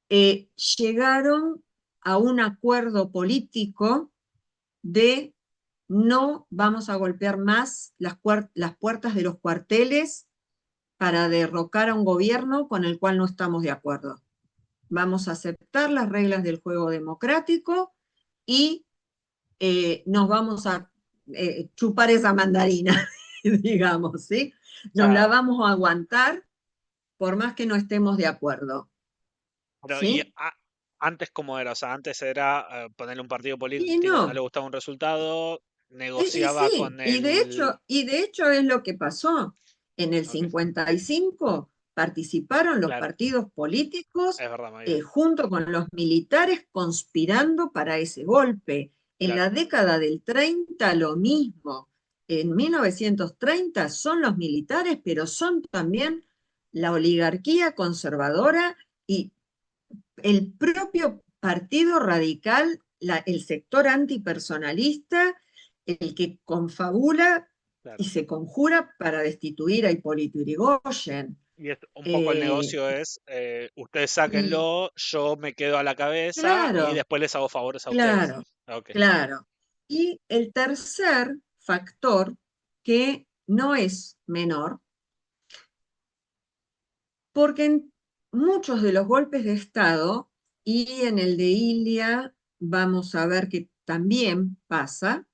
Justicialista, llegaron a un acuerdo político de no vamos a golpear más las puertas de los cuarteles para derrocar a un gobierno con el cual no estamos de acuerdo. Vamos a aceptar las reglas del juego democrático y nos vamos a chupar esa mandarina, digamos, ¿sí? o Nos la sea, vamos a aguantar por más que no estemos de acuerdo, pero ¿sí? antes cómo era, o sea, antes era ponerle un partido Y político, no le no, gustaba un resultado, y negociaba sí, con el... y de hecho es lo que pasó. En el Ok, 55 participaron los claro, partidos políticos es verdad, me había. junto con los militares conspirando para ese golpe. En Claro, la década del 30 lo mismo. En 1930 son los militares, pero son también la oligarquía conservadora y el propio Partido Radical, el sector antipersonalista, el que confabula y claro. se conjura para destituir a Hipólito Yrigoyen. Y es, un poco el Eh, negocio es, ustedes y sáquenlo, yo me quedo a la cabeza y claro, después les hago favores a ustedes. claro, Ok, claro. Y el tercer factor, que no es menor, porque en muchos de los golpes de Estado, y en el de Ilia vamos a ver que también pasa,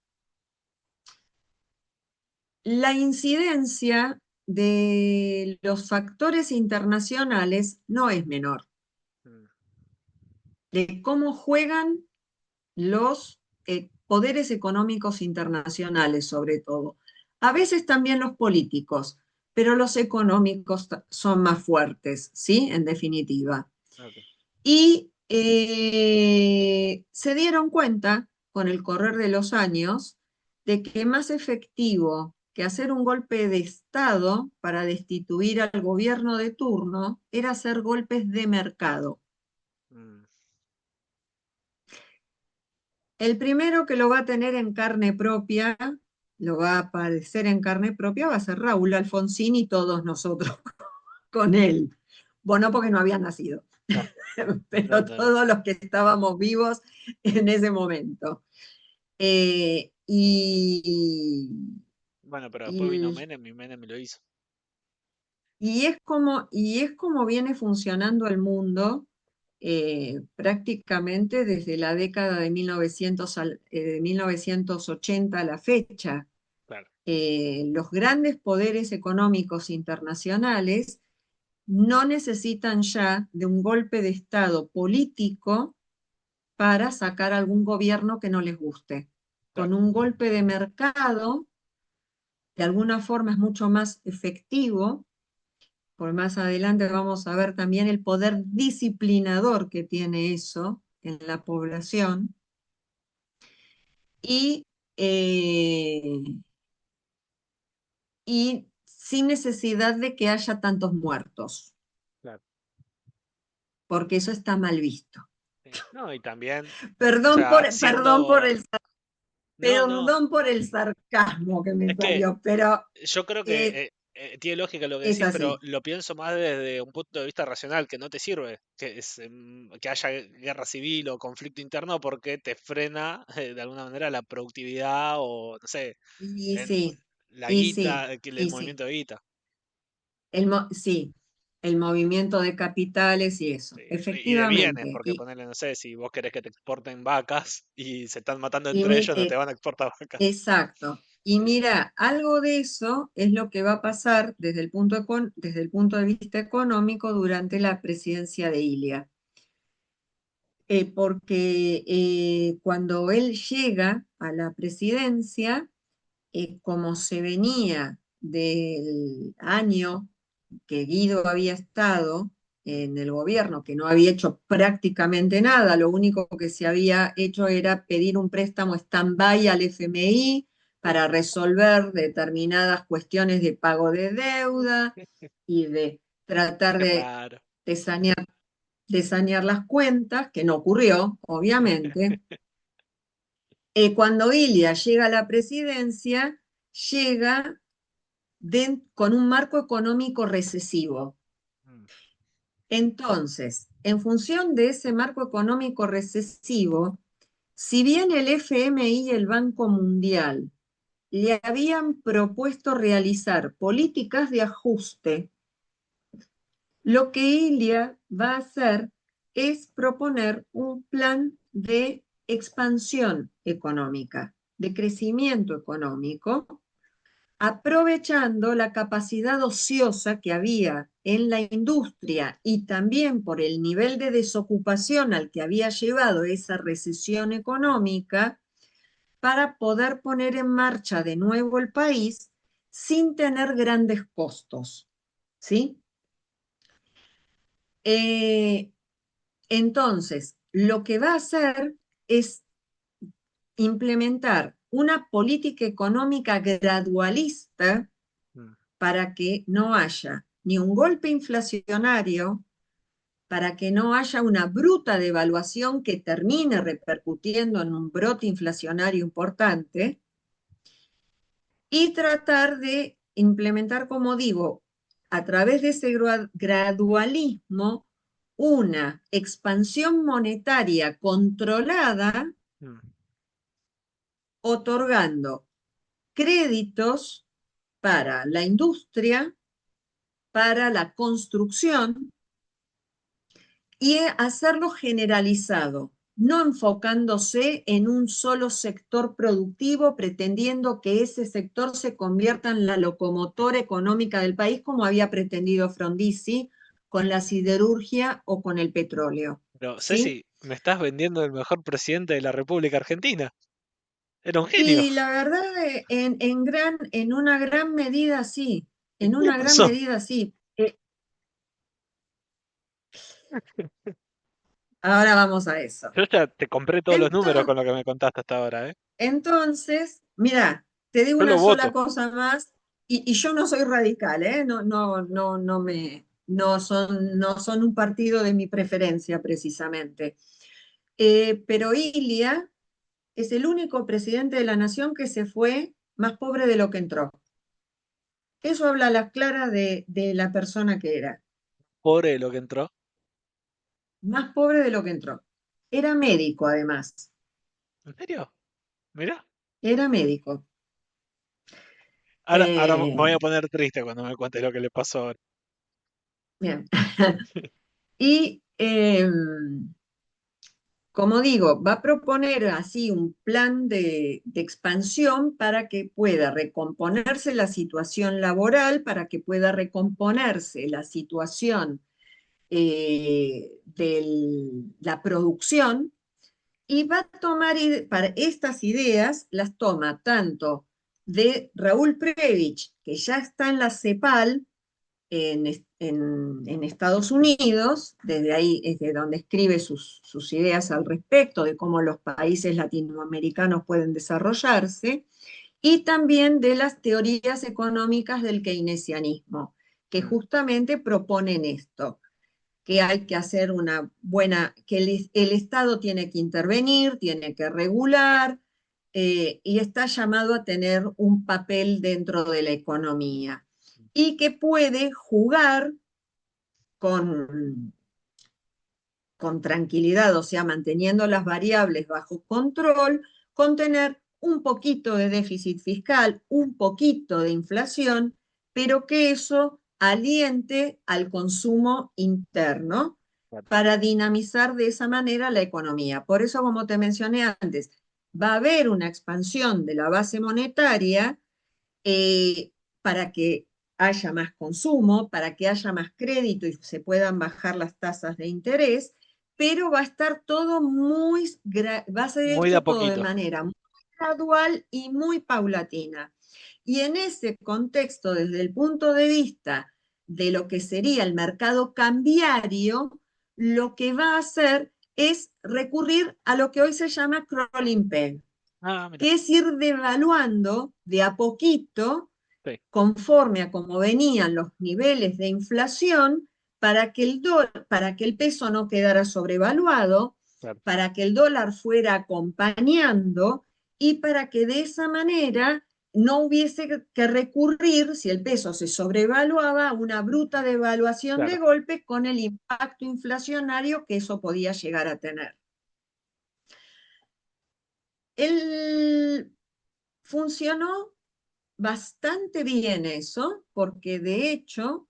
la incidencia de los factores internacionales no es menor, mm, de cómo juegan los poderes económicos internacionales, sobre todo. A veces también los políticos, pero los económicos son más fuertes, ¿sí? En definitiva. ok, Y se dieron cuenta con el correr de los años de que más efectivo que hacer un golpe de Estado para destituir al gobierno de turno era hacer golpes de mercado. mm, El primero que lo va a tener en carne propia, lo va a padecer en carne propia, va a ser Raúl Alfonsín y todos nosotros con él. Bueno, porque no había nacido, ah, no, pero no, no. todos los que estábamos vivos en ese momento. Y, Bueno, pero después vino y, Menem y Menem lo hizo. y es como viene funcionando el mundo prácticamente desde la década de 1980 a la fecha. Claro, Los grandes poderes económicos internacionales no necesitan ya de un golpe de Estado político para sacar algún gobierno que no les guste. claro, Con un golpe de mercado, de alguna forma es mucho más efectivo. Por más adelante vamos a ver también el poder disciplinador que tiene eso en la población y, eh, y sin necesidad de que haya tantos muertos, claro. porque eso está mal visto. Sí. No, y también, o Perdón sea, perdón siendo... No, no, perdón por el sarcasmo que me es que salió, pero yo creo que eh, tiene lógica lo que Es decís, pero así. lo pienso más desde un punto de vista racional, que no te sirve que haya guerra civil o conflicto interno porque te frena de alguna manera la productividad o, no sé, Y en sí, la y sí, guita, el y sí. movimiento de guita. Sí, el movimiento de capitales y eso, Sí, y de bienes, efectivamente. porque ponerle, no sé, si vos querés que te exporten vacas y se están matando Y entre mi- ellos, no te eh, van a exportar vacas. exacto. Y Sí, sí. mira, algo de eso es lo que va a pasar desde el punto de vista económico durante la presidencia de Ilia. Porque cuando él llega a la presidencia, como se venía del año que Guido había estado Mm, en el gobierno, que no había hecho prácticamente nada, lo único que se había hecho era pedir un préstamo stand-by al FMI para resolver determinadas cuestiones de pago de deuda y de tratar qué raro. de sanear, de sanear las cuentas, que no ocurrió, obviamente. Cuando Ilia llega a la presidencia, llega con un marco económico recesivo. Mm, Entonces, en función de ese marco económico recesivo, si bien el FMI y el Banco Mundial le habían propuesto realizar políticas de ajuste, lo que Ilia va a hacer es proponer un plan de expansión económica, de crecimiento económico, aprovechando la capacidad ociosa que había en la industria y también por el nivel de desocupación al que había llevado esa recesión económica, para poder poner en marcha de nuevo el país sin tener grandes costos. ¿Sí? Eh, entonces, lo que va a hacer es implementar una política económica gradualista mm. para que no haya ni un golpe inflacionario, para que no haya una bruta devaluación que termine repercutiendo en un brote inflacionario importante, y tratar de implementar, como digo, a través de ese gradualismo, una expansión monetaria controlada, Mm. otorgando créditos para la industria, para la construcción, y hacerlo generalizado, no enfocándose en un solo sector productivo, pretendiendo que ese sector se convierta en la locomotora económica del país, como había pretendido Frondizi con la siderurgia o con el petróleo. Pero, ¿Sí? Ceci, me estás vendiendo el mejor presidente de la República Argentina. Era un genio. Y la verdad, en una gran medida sí, en ¿Qué le una gran pasó? medida sí. Ahora vamos a eso. Yo ya te compré todos los números Entonces, con lo que me contaste hasta ahora, ¿eh? Entonces, mira, te digo Yo lo una sola voto. cosa más, y yo no soy radical, ¿eh? No, no, no, no son un partido de mi preferencia precisamente. Pero Ilia es el único presidente de la nación que se fue más pobre de lo que entró. Eso habla a las claras de la persona que era, Pobre de lo que entró. más pobre de lo que entró. Era médico, además, ¿En serio? Mirá. era médico. Ahora me voy a Eh, poner triste cuando me cuentes lo que le pasó ahora. bien. Y como digo, va a proponer así un plan de expansión para que pueda recomponerse la situación laboral, para que pueda recomponerse la situación de la producción, y va a tomar para estas ideas, las toma tanto de Raúl Previch, que ya está en la CEPAL, en Estados Unidos, desde ahí es de donde escribe sus ideas al respecto de cómo los países latinoamericanos pueden desarrollarse, y también de las teorías económicas del keynesianismo, que Mm. justamente proponen esto, que hay que hacer una buena, que el Estado tiene que intervenir, tiene que regular, y está llamado a tener un papel dentro de la economía. y que puede jugar con, con tranquilidad, o sea, manteniendo las variables bajo control, con tener un poquito de déficit fiscal, un poquito de inflación, pero que eso aliente al consumo interno claro, para dinamizar de esa manera la economía. Por eso, como te mencioné antes, va a haber una expansión de la base monetaria eh, para que haya más consumo, para que haya más crédito y se puedan bajar las tasas de interés, pero va a estar todo va a ser muy de a hecho todo de poquito. manera muy gradual y muy paulatina. Y en ese contexto, desde el punto de vista de lo que sería el mercado cambiario, lo que va a hacer es recurrir a lo que hoy se llama crawling peg, Ah, mira, que es ir devaluando de a poquito sí, conforme a cómo venían los niveles de inflación para que el peso no quedara sobrevaluado, claro, para que el dólar fuera acompañando y para que de esa manera no hubiese que recurrir, si el peso se sobrevaluaba, a una bruta devaluación de claro. golpe con el impacto inflacionario que eso podía llegar a tener. El, funcionó bastante bien eso, porque de hecho,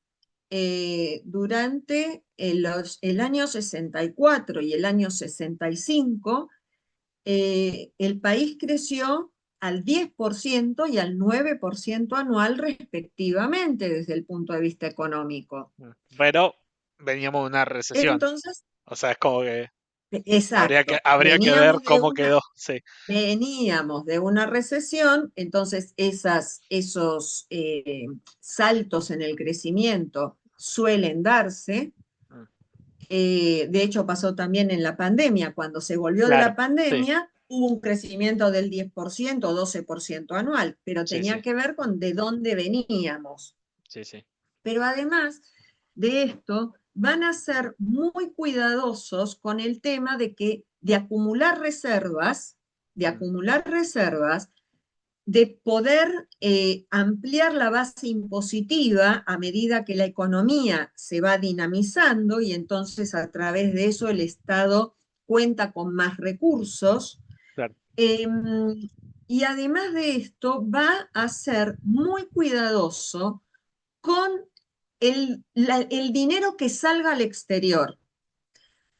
durante el año 64 y el año 65, el país creció al 10% y al 9% anual respectivamente desde el punto de vista económico. Pero veníamos de una recesión. Entonces, O sea, es como que exacto, habría que ver cómo quedó. Sí, veníamos de una recesión, entonces esos saltos en el crecimiento suelen darse. mm, De hecho, pasó también en la pandemia. Cuando se volvió de claro, la sí, pandemia, hubo un crecimiento del 10% o 12% anual, pero sí, sí, tenía que ver con de dónde veníamos. sí, sí. Pero además de esto, van a ser muy cuidadosos con el tema de acumular reservas, de Mm, acumular reservas, de poder ampliar la base impositiva a medida que la economía se va dinamizando y entonces a través de eso el Estado cuenta con más recursos. claro. Eh, y además de esto, va a ser muy cuidadoso con el dinero que salga al exterior,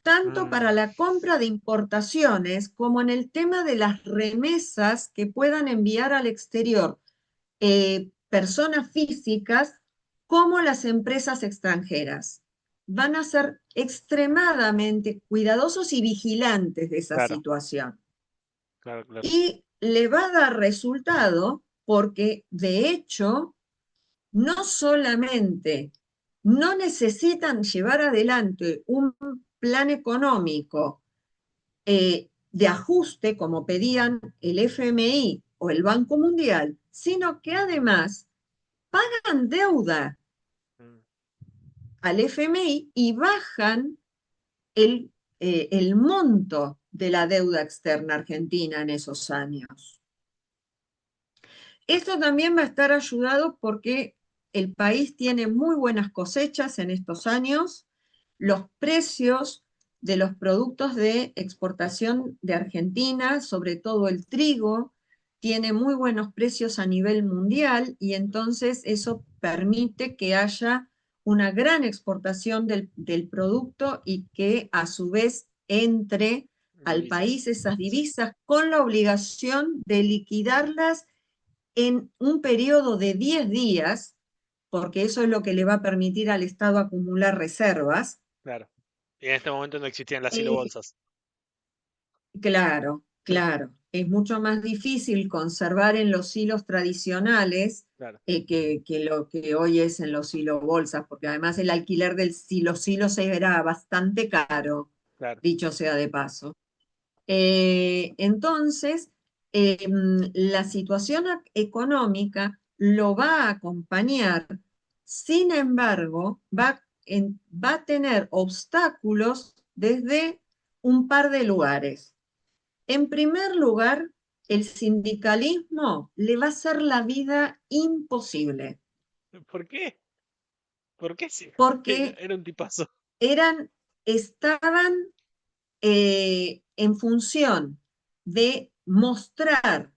tanto para Mm, la compra de importaciones como en el tema de las remesas que puedan enviar al exterior personas físicas como las empresas extranjeras. Van a ser extremadamente cuidadosos y vigilantes de esa claro, situación. claro, claro. Y le va a dar resultado porque, de hecho, no solamente no necesitan llevar adelante un plan económico de ajuste como pedían el FMI o el Banco Mundial, sino que además pagan deuda Mm, al FMI y bajan el monto de la deuda externa argentina en esos años. Esto también va a estar ayudado porque el país tiene muy buenas cosechas en estos años, los precios de los productos de exportación de Argentina, sobre todo el trigo, tiene muy buenos precios a nivel mundial y entonces eso permite que haya una gran exportación del producto y que a su vez entre al divisas. país esas divisas con la obligación de liquidarlas en un periodo de 10 días, porque eso es lo que le va a permitir al Estado acumular reservas. Claro. Y en este momento no existían las silo Eh, bolsas. claro, claro, es mucho más difícil conservar en los hilos tradicionales Claro, que lo que hoy es en los hilos bolsas, porque además el alquiler del silo era bastante caro, claro. dicho sea de paso. Entonces, la situación económica lo va a acompañar, sin embargo, va a tener obstáculos desde un par de lugares. En primer lugar, el sindicalismo le va a hacer la vida imposible. ¿Por qué? ¿Por qué sí? Era, porque era un tipazo. estaban en función de mostrar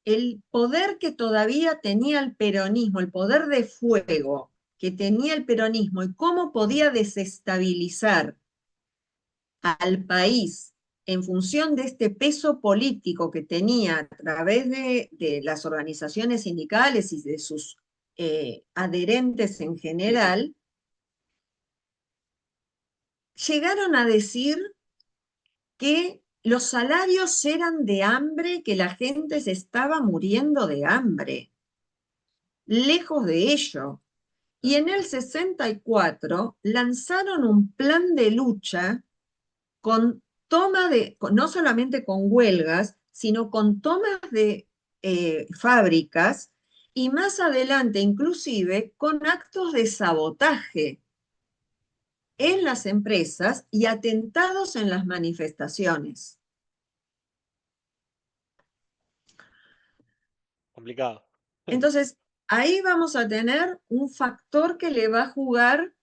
el poder que todavía tenía el peronismo, el poder de fuego que tenía el peronismo y cómo podía desestabilizar al país en función de este peso político que tenía a través de las organizaciones sindicales y de sus adherentes en Sí, sí, general, llegaron a decir que los salarios eran de hambre, que la gente se estaba muriendo de hambre. Lejos de ello. Y en el 64 lanzaron un plan de lucha con no solamente con huelgas, sino con tomas de fábricas y más adelante inclusive con actos de sabotaje en las empresas y atentados en las manifestaciones. complicado. Entonces, ahí vamos a tener un factor que le va a jugar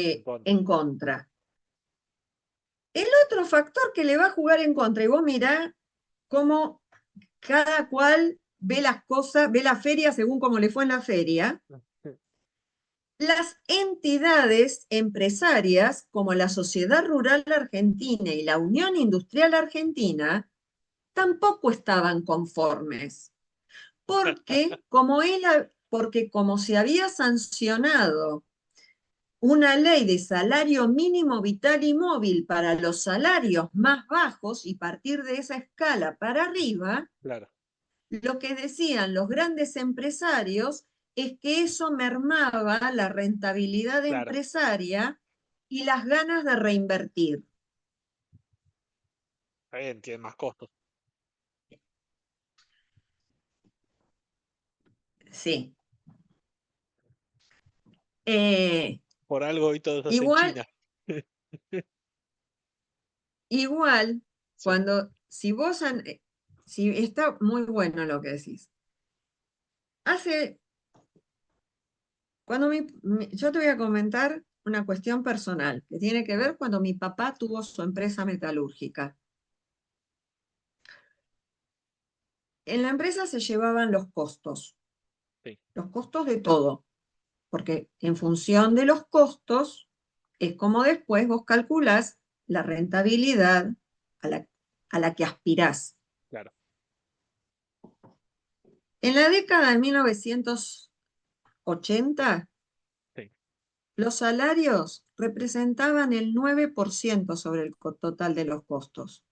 En contra. en contra. El otro factor que le va a jugar en contra, y vos mirá cómo cada cual ve las cosas, ve la feria según cómo le fue en la feria, las entidades empresarias como la Sociedad Rural Argentina y la Unión Industrial Argentina tampoco estaban conformes, porque como se había sancionado una ley de salario mínimo vital y móvil para los salarios más bajos y partir de esa escala para arriba, Claro, lo que decían los grandes empresarios es que eso mermaba la rentabilidad claro. empresaria y las ganas de reinvertir. Está bien, tiene más costos. Sí. Eh, Por algo hoy todo se hace en igual, China. igual, Sí, si está muy bueno lo que decís. Hace, yo te voy a comentar una cuestión personal que tiene que a ver, ver cuando mi papá tuvo su empresa metalúrgica. En la empresa se llevaban sí, los costos de todo, porque en función de los costos es como después vos calculás la rentabilidad a la, a la que aspirás. claro, En la década de 1980, sí. los salarios representaban el 9% sobre el total de los costos.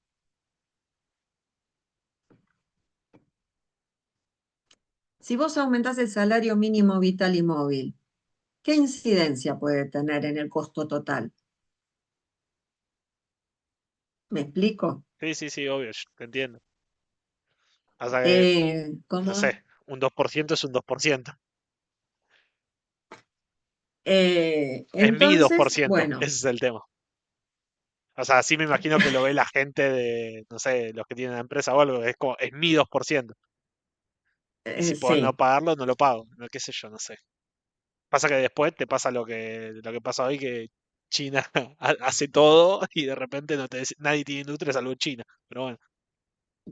Si vos aumentás el salario mínimo vital y móvil, ¿qué incidencia puede tener en el costo total? ¿Me explico? Sí, sí, sí, obvio, te entiendo. O sea que, no ¿Cómo? sé, un 2% es un 2%. Es mi dos por Entonces, ciento bueno, ese es el tema. O sea, así me imagino que lo ve la gente de, no sé, los que tienen la empresa o algo, es como, es mi 2%. Y si puedo no sí, pagarlo, no lo pago. No, qué sé yo, no sé. Pasa que después te pasa lo que pasa hoy, que China hace todo y de repente nadie tiene industria salvo China. Pero bueno,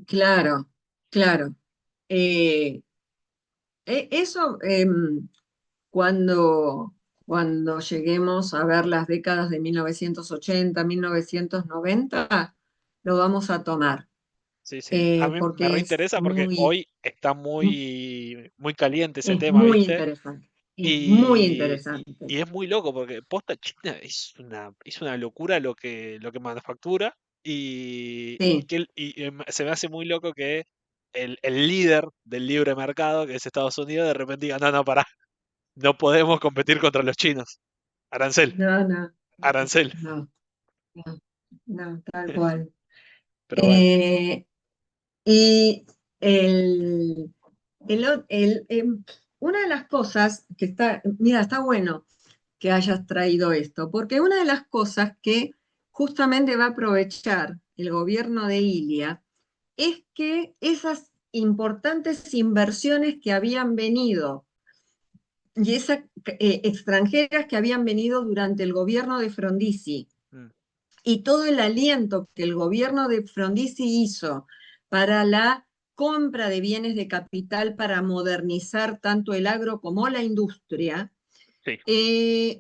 claro, claro. Eh, eso, cuando, cuando lleguemos a ver las décadas de 1980, 1990, lo vamos a tomar, sí, sí. A mí me porque reinteresa porque hoy está muy caliente ese es tema, muy ¿viste? interesante, es muy Y interesante. es muy loco porque posta China es una locura lo que manufactura Sí, se me hace muy loco que el líder del libre mercado, que es Estados Unidos, de repente diga, no, no, pará, no podemos competir contra los chinos. Arancel, no, no, arancel. no, no, no, tal cual. Pero bueno, Eh, y el, una de las cosas que está, mira, está bueno que hayas traído esto, porque una de las cosas que justamente va a aprovechar el gobierno de Ilia es que esas importantes inversiones que habían venido y esas extranjeras que habían venido durante el gobierno de Frondizi, Mm, y todo el aliento que el gobierno de Frondizi hizo para la compra de bienes de capital para modernizar tanto el agro como la industria, sí,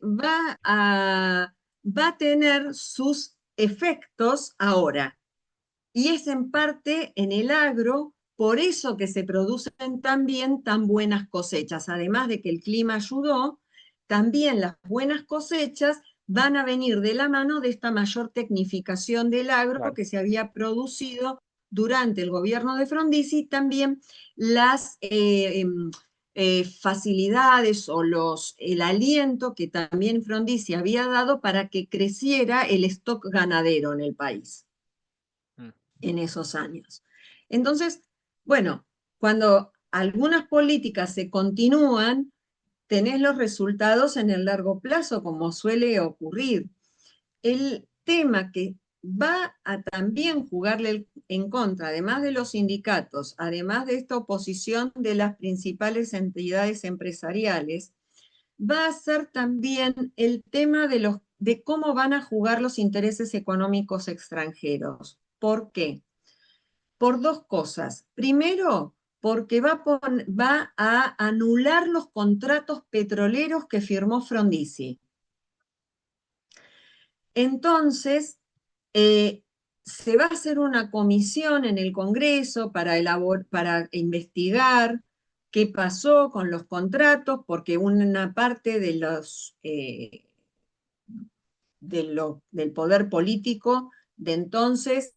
va a tener sus efectos ahora. Y es en parte en el agro, por eso que se producen también tan buenas cosechas. Además de que el clima ayudó, también las buenas cosechas van a venir de la mano de esta mayor tecnificación del agro claro. que se había producido durante el gobierno de Frondizi, y también las facilidades o el aliento que también Frondizi había dado para que creciera el stock ganadero en el país Mm, en esos años. Entonces, bueno, cuando algunas políticas se continúan, tenés los resultados en el largo plazo, como suele ocurrir. El tema que va a también jugarle en contra, además de los sindicatos, además de esta oposición de las principales entidades empresariales, va a ser también el tema de cómo van a jugar los intereses económicos extranjeros. ¿Por qué? Por dos cosas. Primero, porque va a anular los contratos petroleros que firmó Frondizi. Entonces, se va a hacer una comisión en el Congreso para investigar qué pasó con los contratos, porque una parte del poder político de entonces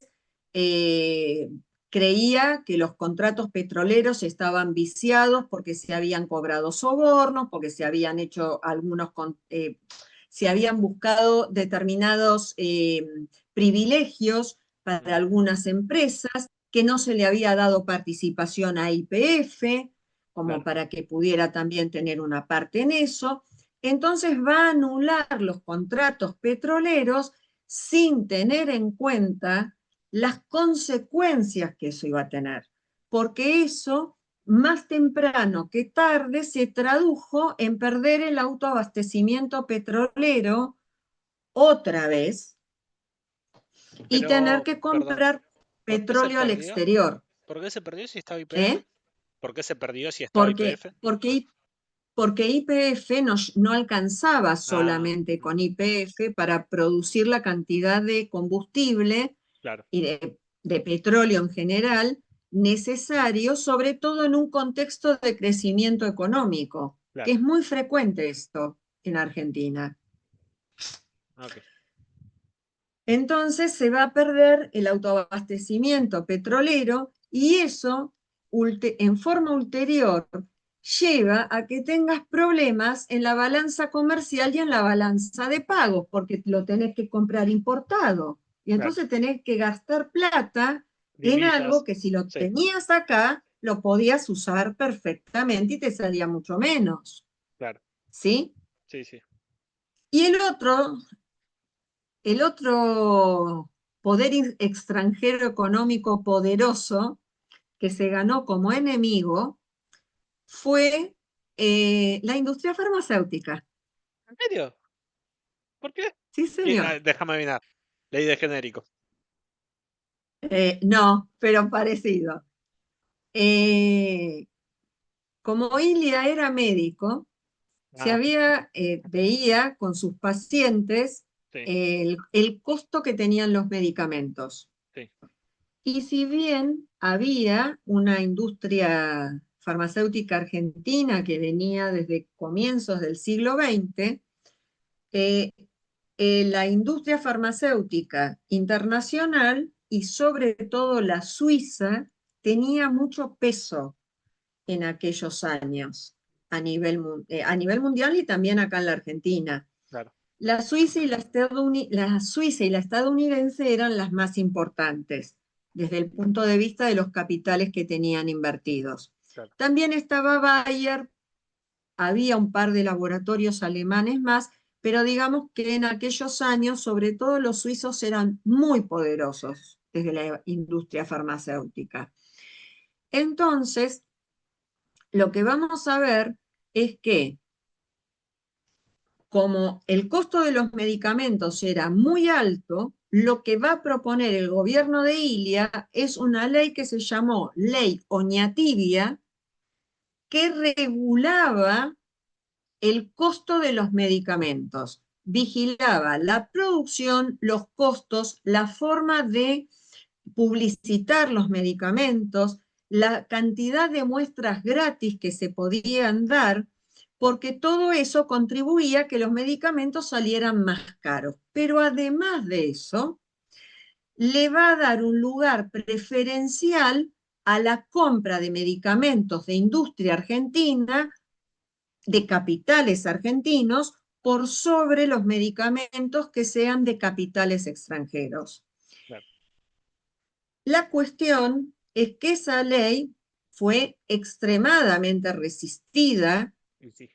eh, creía que los contratos petroleros estaban viciados porque se habían cobrado sobornos, porque se habían hecho se habían buscado determinados privilegios para mm, algunas empresas, que no se le había dado participación a YPF, como claro, para que pudiera también tener una parte en eso. Entonces va a anular los contratos petroleros sin tener en cuenta las consecuencias que eso iba a tener, porque eso más temprano que tarde se tradujo en perder el autoabastecimiento petrolero otra vez y tener pero, que perdón, comprar ¿por qué se petróleo al perdió? exterior. ¿Por qué se perdió si estaba ¿Eh? IPF? ¿Por qué se perdió si estaba Porque, IPF? porque, porque YPF no alcanzaba Ah, solamente mm, con YPF para producir la cantidad de combustible claro, y de petróleo en general necesario, sobre todo en un contexto de crecimiento económico, que claro, es muy frecuente esto en Argentina. ok, Entonces se va a perder el autoabastecimiento petrolero y eso en forma ulterior lleva a que tengas problemas en la balanza comercial y en la balanza de pagos, porque lo tenés que comprar importado. Y claro. entonces tenés que gastar plata en algo Divisas, que si lo sí, tenías acá, lo podías usar perfectamente y te salía mucho menos. claro, ¿Sí? sí, sí, Y el otro poder extranjero económico poderoso que se ganó como enemigo fue la industria farmacéutica. ¿En serio? ¿Por qué? Sí, Ah, señor. déjame adivinar. Ley de genérico. No, pero parecido. Eh, como Ilia era médico, Ah, veía con sus pacientes sí, el costo que tenían los medicamentos. sí, Y si bien había una industria farmacéutica argentina que venía desde comienzos del siglo XX, eh, la industria farmacéutica internacional y sobre todo la suiza tenía mucho peso en aquellos años a nivel mundial y también acá en la Argentina. claro, La Suiza y la estadounidense eran las más importantes desde el punto de vista de los capitales que tenían invertidos. claro, También estaba Bayer, había un par de laboratorios alemanes más, pero digamos que en aquellos años, sobre todo los suizos eran muy poderosos desde la industria farmacéutica. Entonces, lo que vamos a ver es que como el costo de los medicamentos era muy alto, lo que va a proponer el gobierno de Ilia es una ley que se llamó Ley Oñatibia, que regulaba el costo de los medicamentos, vigilaba la producción, los costos, la forma de publicitar los medicamentos, la cantidad de muestras gratis que se podían dar, porque todo eso contribuía a que los medicamentos salieran más caros. Pero además de eso, le va a dar un lugar preferencial a la compra de medicamentos de industria argentina, de capitales argentinos, por sobre los medicamentos que sean de capitales extranjeros. Claro. La cuestión es que esa ley fue extremadamente resistida Y sí,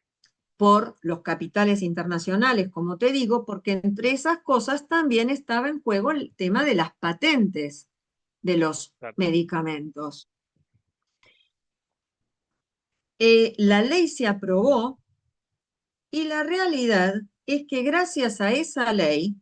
por los capitales internacionales, como te digo, porque entre esas cosas también estaba en juego el tema de las patentes de los claro. medicamentos. La ley se aprobó y la realidad es que gracias a esa ley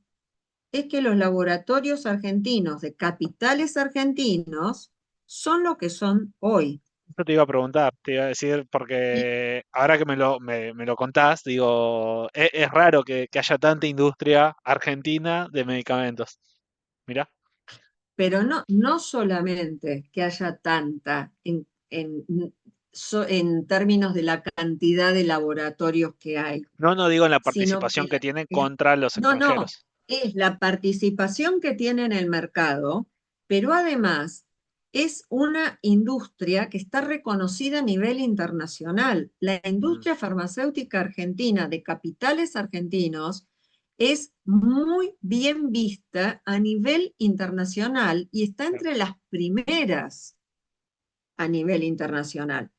es que los laboratorios argentinos de capitales argentinos son lo que son hoy. Eso te iba a preguntar, te iba a decir, Y, porque ahora que me lo contás, digo, es raro que haya tanta industria argentina de medicamentos. Mirá, pero no solamente que haya tanta en términos de la cantidad de laboratorios que hay, no digo en la sino que participación que tienen contra los no, extranjeros. es la participación que tiene en el mercado, pero además es una industria que está reconocida a nivel internacional. La Mm, industria farmacéutica argentina de capitales argentinos es muy bien vista a nivel internacional y está claro, entre las primeras a nivel internacional.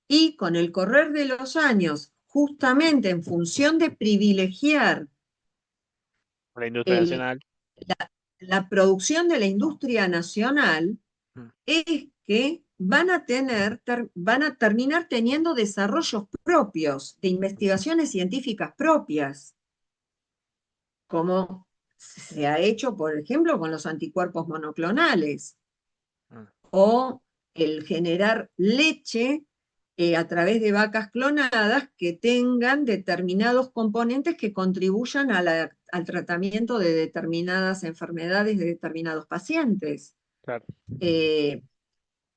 Y con el correr de los años, justamente en función de privilegiar la industria el, nacional. la producción de la industria nacional, Mm, es que van a terminar teniendo desarrollos propios, de investigaciones científicas propias, como se ha hecho, por ejemplo, con los anticuerpos monoclonales, mm, o el generar leche a través de vacas clonadas que tengan determinados componentes que contribuyan al tratamiento de determinadas enfermedades de determinados pacientes. claro.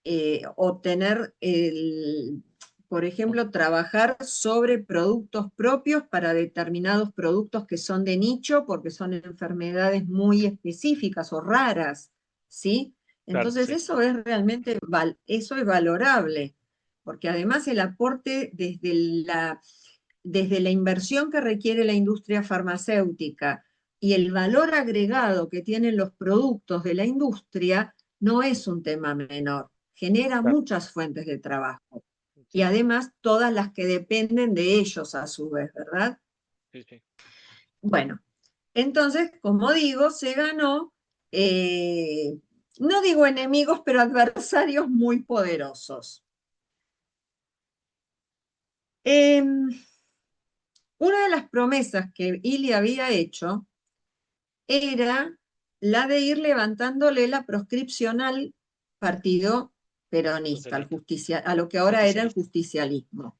Eh, o tener, por Mm, ejemplo, trabajar sobre productos propios para determinados productos que son de nicho, porque son enfermedades muy específicas o raras, ¿sí? claro, Entonces sí, eso es realmente, eso es valorable, porque además el aporte desde la inversión que requiere la industria farmacéutica y el valor agregado que tienen los productos de la industria no es un tema menor, genera claro, muchas fuentes de trabajo y sí, además todas las que dependen de ellos a su vez, ¿verdad? sí, sí. Bueno, entonces, como digo, se ganó, eh, no digo enemigos, pero adversarios muy poderosos. Eh, una de las promesas que Ili había hecho era la de ir levantándole la proscripción al partido peronista, Socialista, a lo que ahora era el justicialista. justicialismo.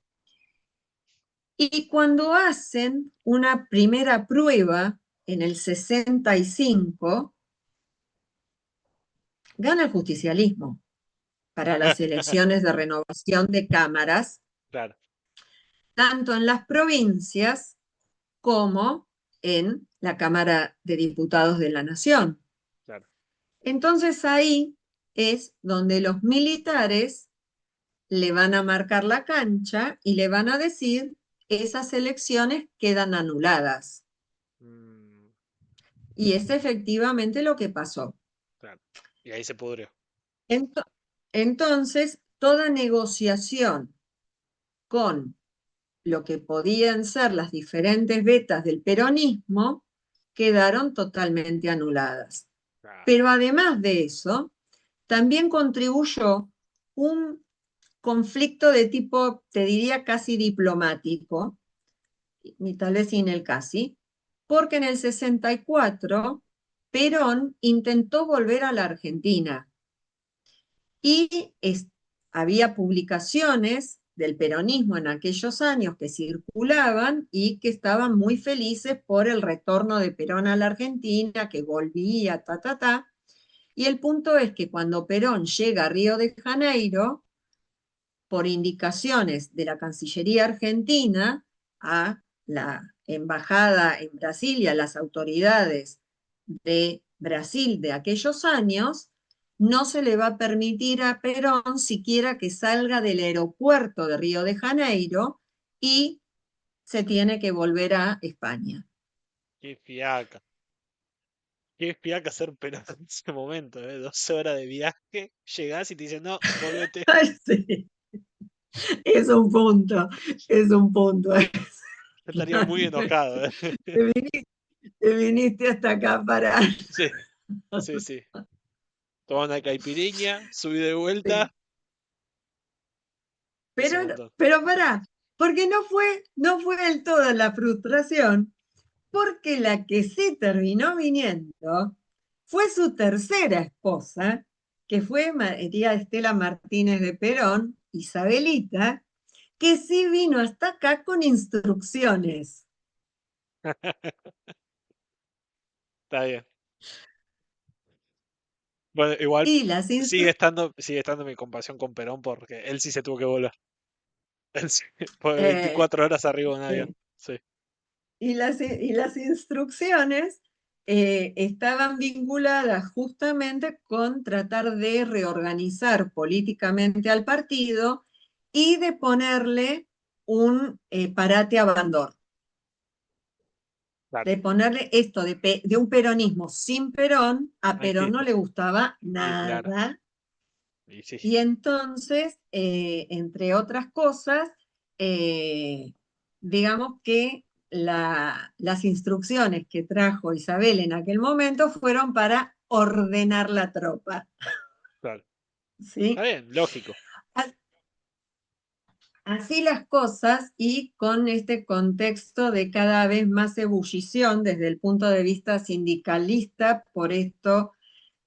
Y cuando hacen una primera prueba en el 65, gana el justicialismo para las elecciones de renovación de cámaras, Claro, tanto en las provincias como en la Cámara de Diputados de la Nación. claro. Entonces ahí es donde los militares le van a marcar la cancha y le van a decir esas elecciones quedan anuladas. Mm, Y es efectivamente lo que pasó. claro. Y ahí se pudrió. Entonces, toda negociación con lo que podían ser las diferentes vetas del peronismo quedaron totalmente anuladas. Claro. Pero además de eso, también contribuyó un conflicto de tipo, te diría, casi diplomático, y tal vez sin el casi, porque en el 64 Perón intentó volver a la Argentina y había publicaciones del peronismo en aquellos años que circulaban y que estaban muy felices por el retorno de Perón a la Argentina, que volvía, ta, ta, ta. Y el punto es que cuando Perón llega a Río de Janeiro, por indicaciones de la Cancillería Argentina a la embajada en Brasil y a las autoridades de Brasil de aquellos años, no se le va a permitir a Perón siquiera que salga del aeropuerto de Río de Janeiro y se tiene que volver a España. Qué fiaca. Qué fiaca ser Perón en ese momento, ¿eh? 12 horas de viaje, llegás y te dicen, no, volvete. Sí, es un punto, es un punto. Yo estaría muy enojado, ¿eh? Te viniste, te viniste hasta acá para... Sí, sí, sí. Toma una caipirinha, subí de vuelta, Sí. es Pero, un montón. pero pará, porque no fue del todo la frustración, porque la que sí terminó viniendo fue su tercera esposa, que fue María Estela Martínez de Perón, Isabelita, que sí vino hasta acá con instrucciones. Está bien. Bueno, igual Y las, instru- sigue estando mi compasión con Perón porque él sí se tuvo que volver. Él sí, fue eh, 24 horas arriba de un avión. sí. Sí, Y las instrucciones estaban vinculadas justamente con tratar de reorganizar políticamente al partido y de ponerle un parate a Bandor, claro. de ponerle esto de un peronismo sin Perón, a Ahí Perón sí. no le gustaba Y claro. nada, Y sí. y entonces, entre otras cosas, eh, digamos que las instrucciones que trajo Isabel en aquel momento fueron para ordenar la tropa, Claro. Está ¿sí? bien, lógico. Así las cosas y con este contexto de cada vez más ebullición desde el punto de vista sindicalista por esto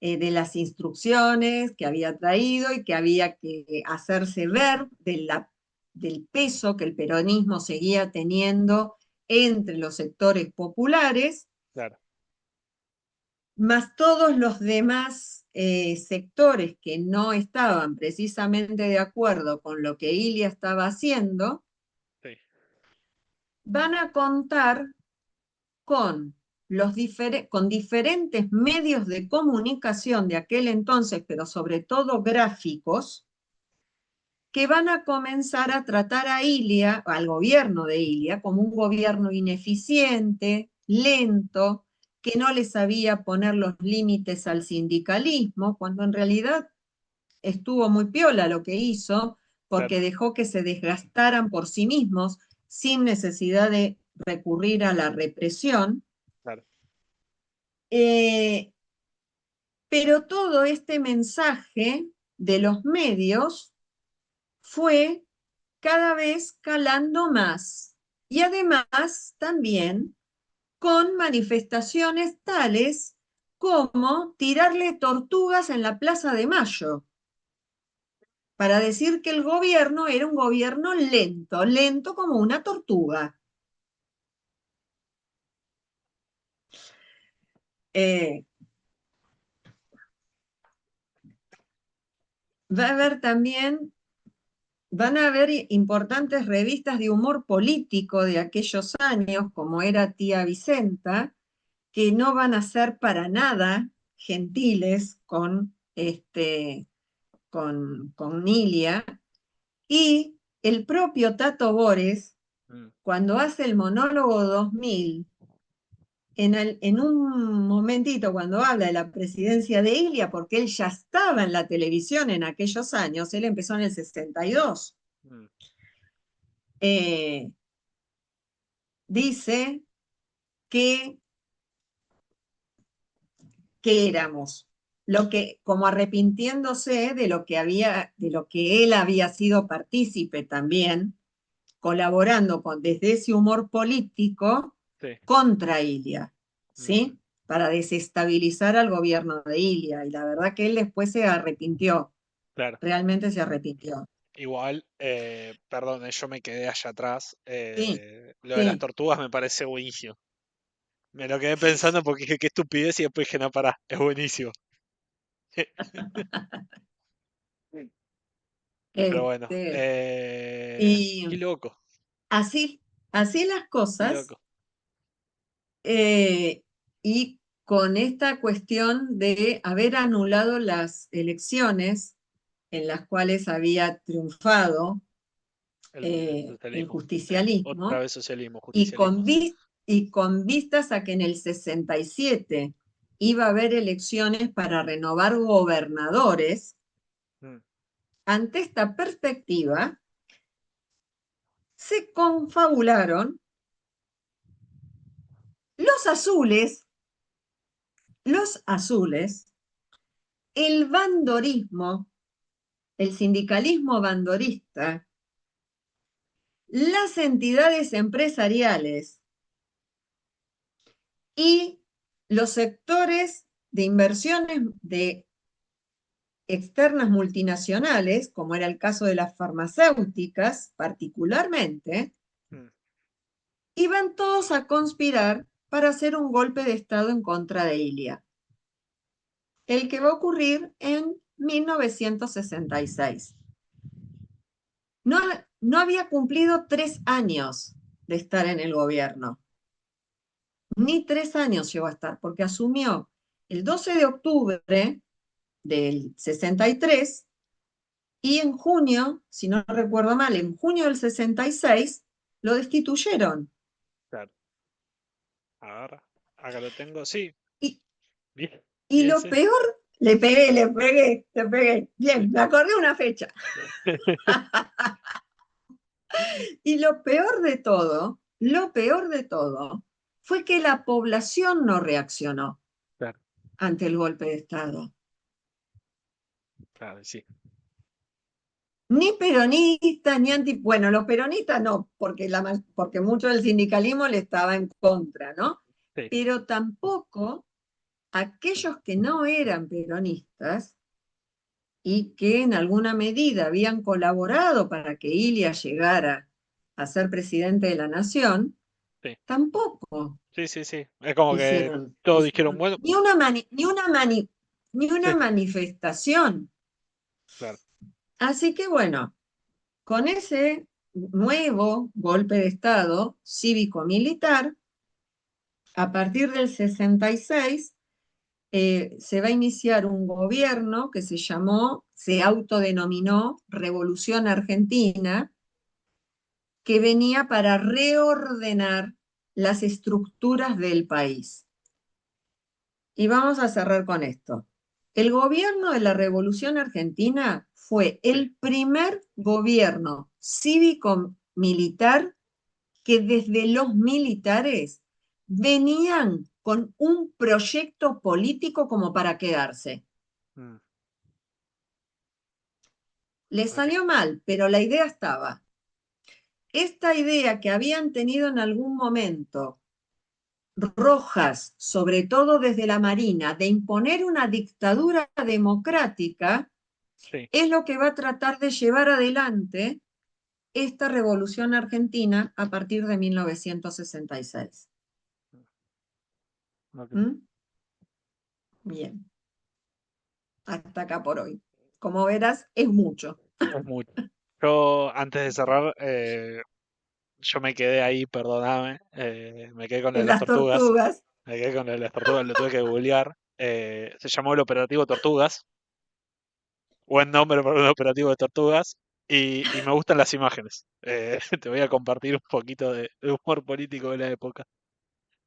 de las instrucciones que había traído y que había que hacerse ver del peso que el peronismo seguía teniendo entre los sectores populares, Claro, más todos los demás sectores que no estaban precisamente de acuerdo con lo que Ilia estaba haciendo, sí, van a contar con, con diferentes medios de comunicación de aquel entonces, pero sobre todo gráficos, que van a comenzar a tratar a Ilia, al gobierno de Ilia, como un gobierno ineficiente, lento, que no le sabía poner los límites al sindicalismo, cuando en realidad estuvo muy piola lo que hizo, claro, porque dejó que se desgastaran por sí mismos sin necesidad de recurrir a la represión. claro. Eh, pero todo este mensaje de los medios fue cada vez calando más y además también con manifestaciones tales como tirarle tortugas en la Plaza de Mayo para decir que el gobierno era un gobierno lento, lento como una tortuga. Eh, va a haber también Van a haber importantes revistas de humor político de aquellos años, como era Tía Vicenta, que no van a ser para nada gentiles con Nilia. Y el propio Tato Bores, Mm, cuando hace el monólogo 2000, en un momentito cuando habla de la presidencia de Ilia, porque él ya estaba en la televisión en aquellos años, él empezó en el 62, mm, eh, dice que, que éramos, como arrepintiéndose de lo que él había sido partícipe también colaborando desde ese humor político Sí. contra Ilia, Mm, ¿sí? Para desestabilizar al gobierno de Ilia. Y la verdad que él después se arrepintió, claro. realmente se arrepintió. Igual, perdón, yo me quedé allá atrás. Sí, Lo de las sí. tortugas me parece buenísimo. Me lo quedé pensando porque dije qué estupidez y después dije, no, pará, es buenísimo. Pero bueno, Este, y qué loco, así, así las qué cosas. loco. eh, y con esta cuestión de haber anulado las elecciones en las cuales había triunfado El el socialismo. Otra justicialismo vez socialismo, y justicialismo. y con vistas a que en el 67 iba a haber elecciones para renovar gobernadores, Mm, ante esta perspectiva se confabularon los azules, los azules, el bandorismo, el sindicalismo bandorista, las entidades empresariales y los sectores de inversiones de externas multinacionales, como era el caso de las farmacéuticas particularmente, mm, iban todos a conspirar para hacer un golpe de Estado en contra de Ilia, el que va a ocurrir en 1966. No, no había cumplido 3 años de estar en el gobierno, ni 3 años llegó a estar, porque asumió el 12 de octubre del 63 y en junio, si no recuerdo mal, en junio del 66 lo destituyeron. claro. Ahora, acá lo tengo, sí, Y, bien, y bien, lo sí. peor, le pegué. Sí. Bien, me acordé una fecha. Y lo peor de todo, fue que la población no reaccionó Claro, ante el golpe de Estado. claro, sí, Ni peronistas, ni anti... Bueno, los peronistas no, porque mucho del sindicalismo le estaba en contra, ¿no? sí. Pero tampoco aquellos que no eran peronistas y que en alguna medida habían colaborado para que Ilia llegara a ser presidente de la nación, Sí, tampoco sí, sí, sí. Es como que hicieron, todos dijeron, hicieron bueno, ni una sí, manifestación. claro, Así que bueno, con ese nuevo golpe de Estado cívico-militar, a partir del 66 se va a iniciar un gobierno que se autodenominó Revolución Argentina, que venía para reordenar las estructuras del país. Y vamos a cerrar con esto. El gobierno de la Revolución Argentina fue sí. el primer gobierno cívico-militar que desde los militares venían con un proyecto político como para quedarse. Mm, Le ok, salió mal, pero la idea estaba. Esta idea que habían tenido en algún momento Rojas, sobre todo desde la Marina, de imponer una dictadura democrática, sí, es lo que va a tratar de llevar adelante esta revolución argentina a partir de 1966. ok. ¿Mm? Bien, hasta acá por hoy. Como verás, es mucho. Es mucho. Yo, antes de cerrar, yo me quedé ahí, perdóname, me quedé con lo de En las las tortugas, tortugas. me quedé con lo de las tortugas, lo tuve que googlear. Se llamó el Operativo Tortugas, buen nombre para un operativo de tortugas, y me gustan las imágenes. Te voy a compartir un poquito de humor político de la época.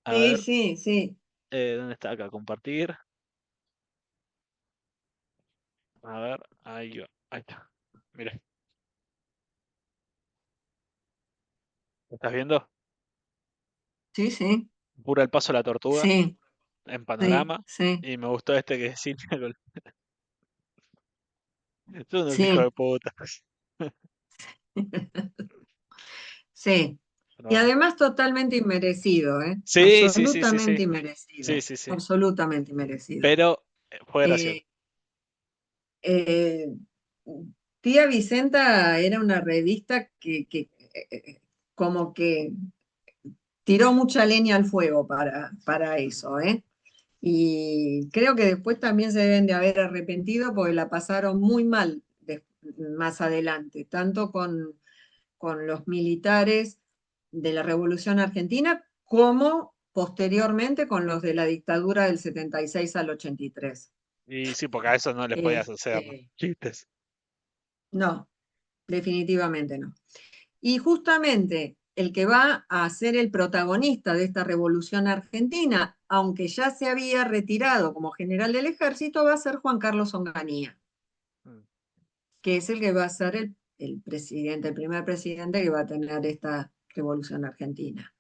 A Sí, ver, sí, sí. ¿dónde está acá? Compartir. A ver, ahí va, ahí está. Mira, ¿estás viendo? Sí, sí, Pura el paso de la tortuga sí, en sí, panorama. sí, Y me gustó este que decía, son unos hijos de sí. puta. Sí. Pero Y bueno. además totalmente inmerecido, ¿eh? Sí, sí, sí, sí, sí. Absolutamente Sí, inmerecido. sí, sí. Absolutamente inmerecido. Pero fue gracioso. Eh, eh, Tía Vicenta era una revista que como que tiró mucha leña al fuego para eso, ¿eh? Y creo que después también se deben de haber arrepentido porque la pasaron muy mal más adelante, tanto con los militares de la Revolución Argentina como posteriormente con los de la dictadura del 76 al 83. Y sí, porque a eso no les podías hacer Este, chistes. no, definitivamente no. Y justamente el que va a ser el protagonista de esta revolución argentina, aunque ya se había retirado como general del ejército, va a ser Juan Carlos Onganía, Mm. que es el que va a ser el presidente, el primer presidente que va a tener esta revolución argentina.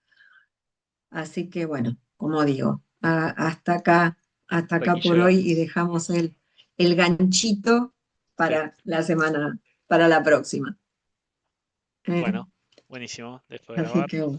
Así que bueno, como digo, hasta Hasta acá aquí por hoy llegamos. y dejamos el ganchito Sí. para la semana, para la próxima. ¿Eh? Bueno, buenísimo. Dejo de Así grabar. que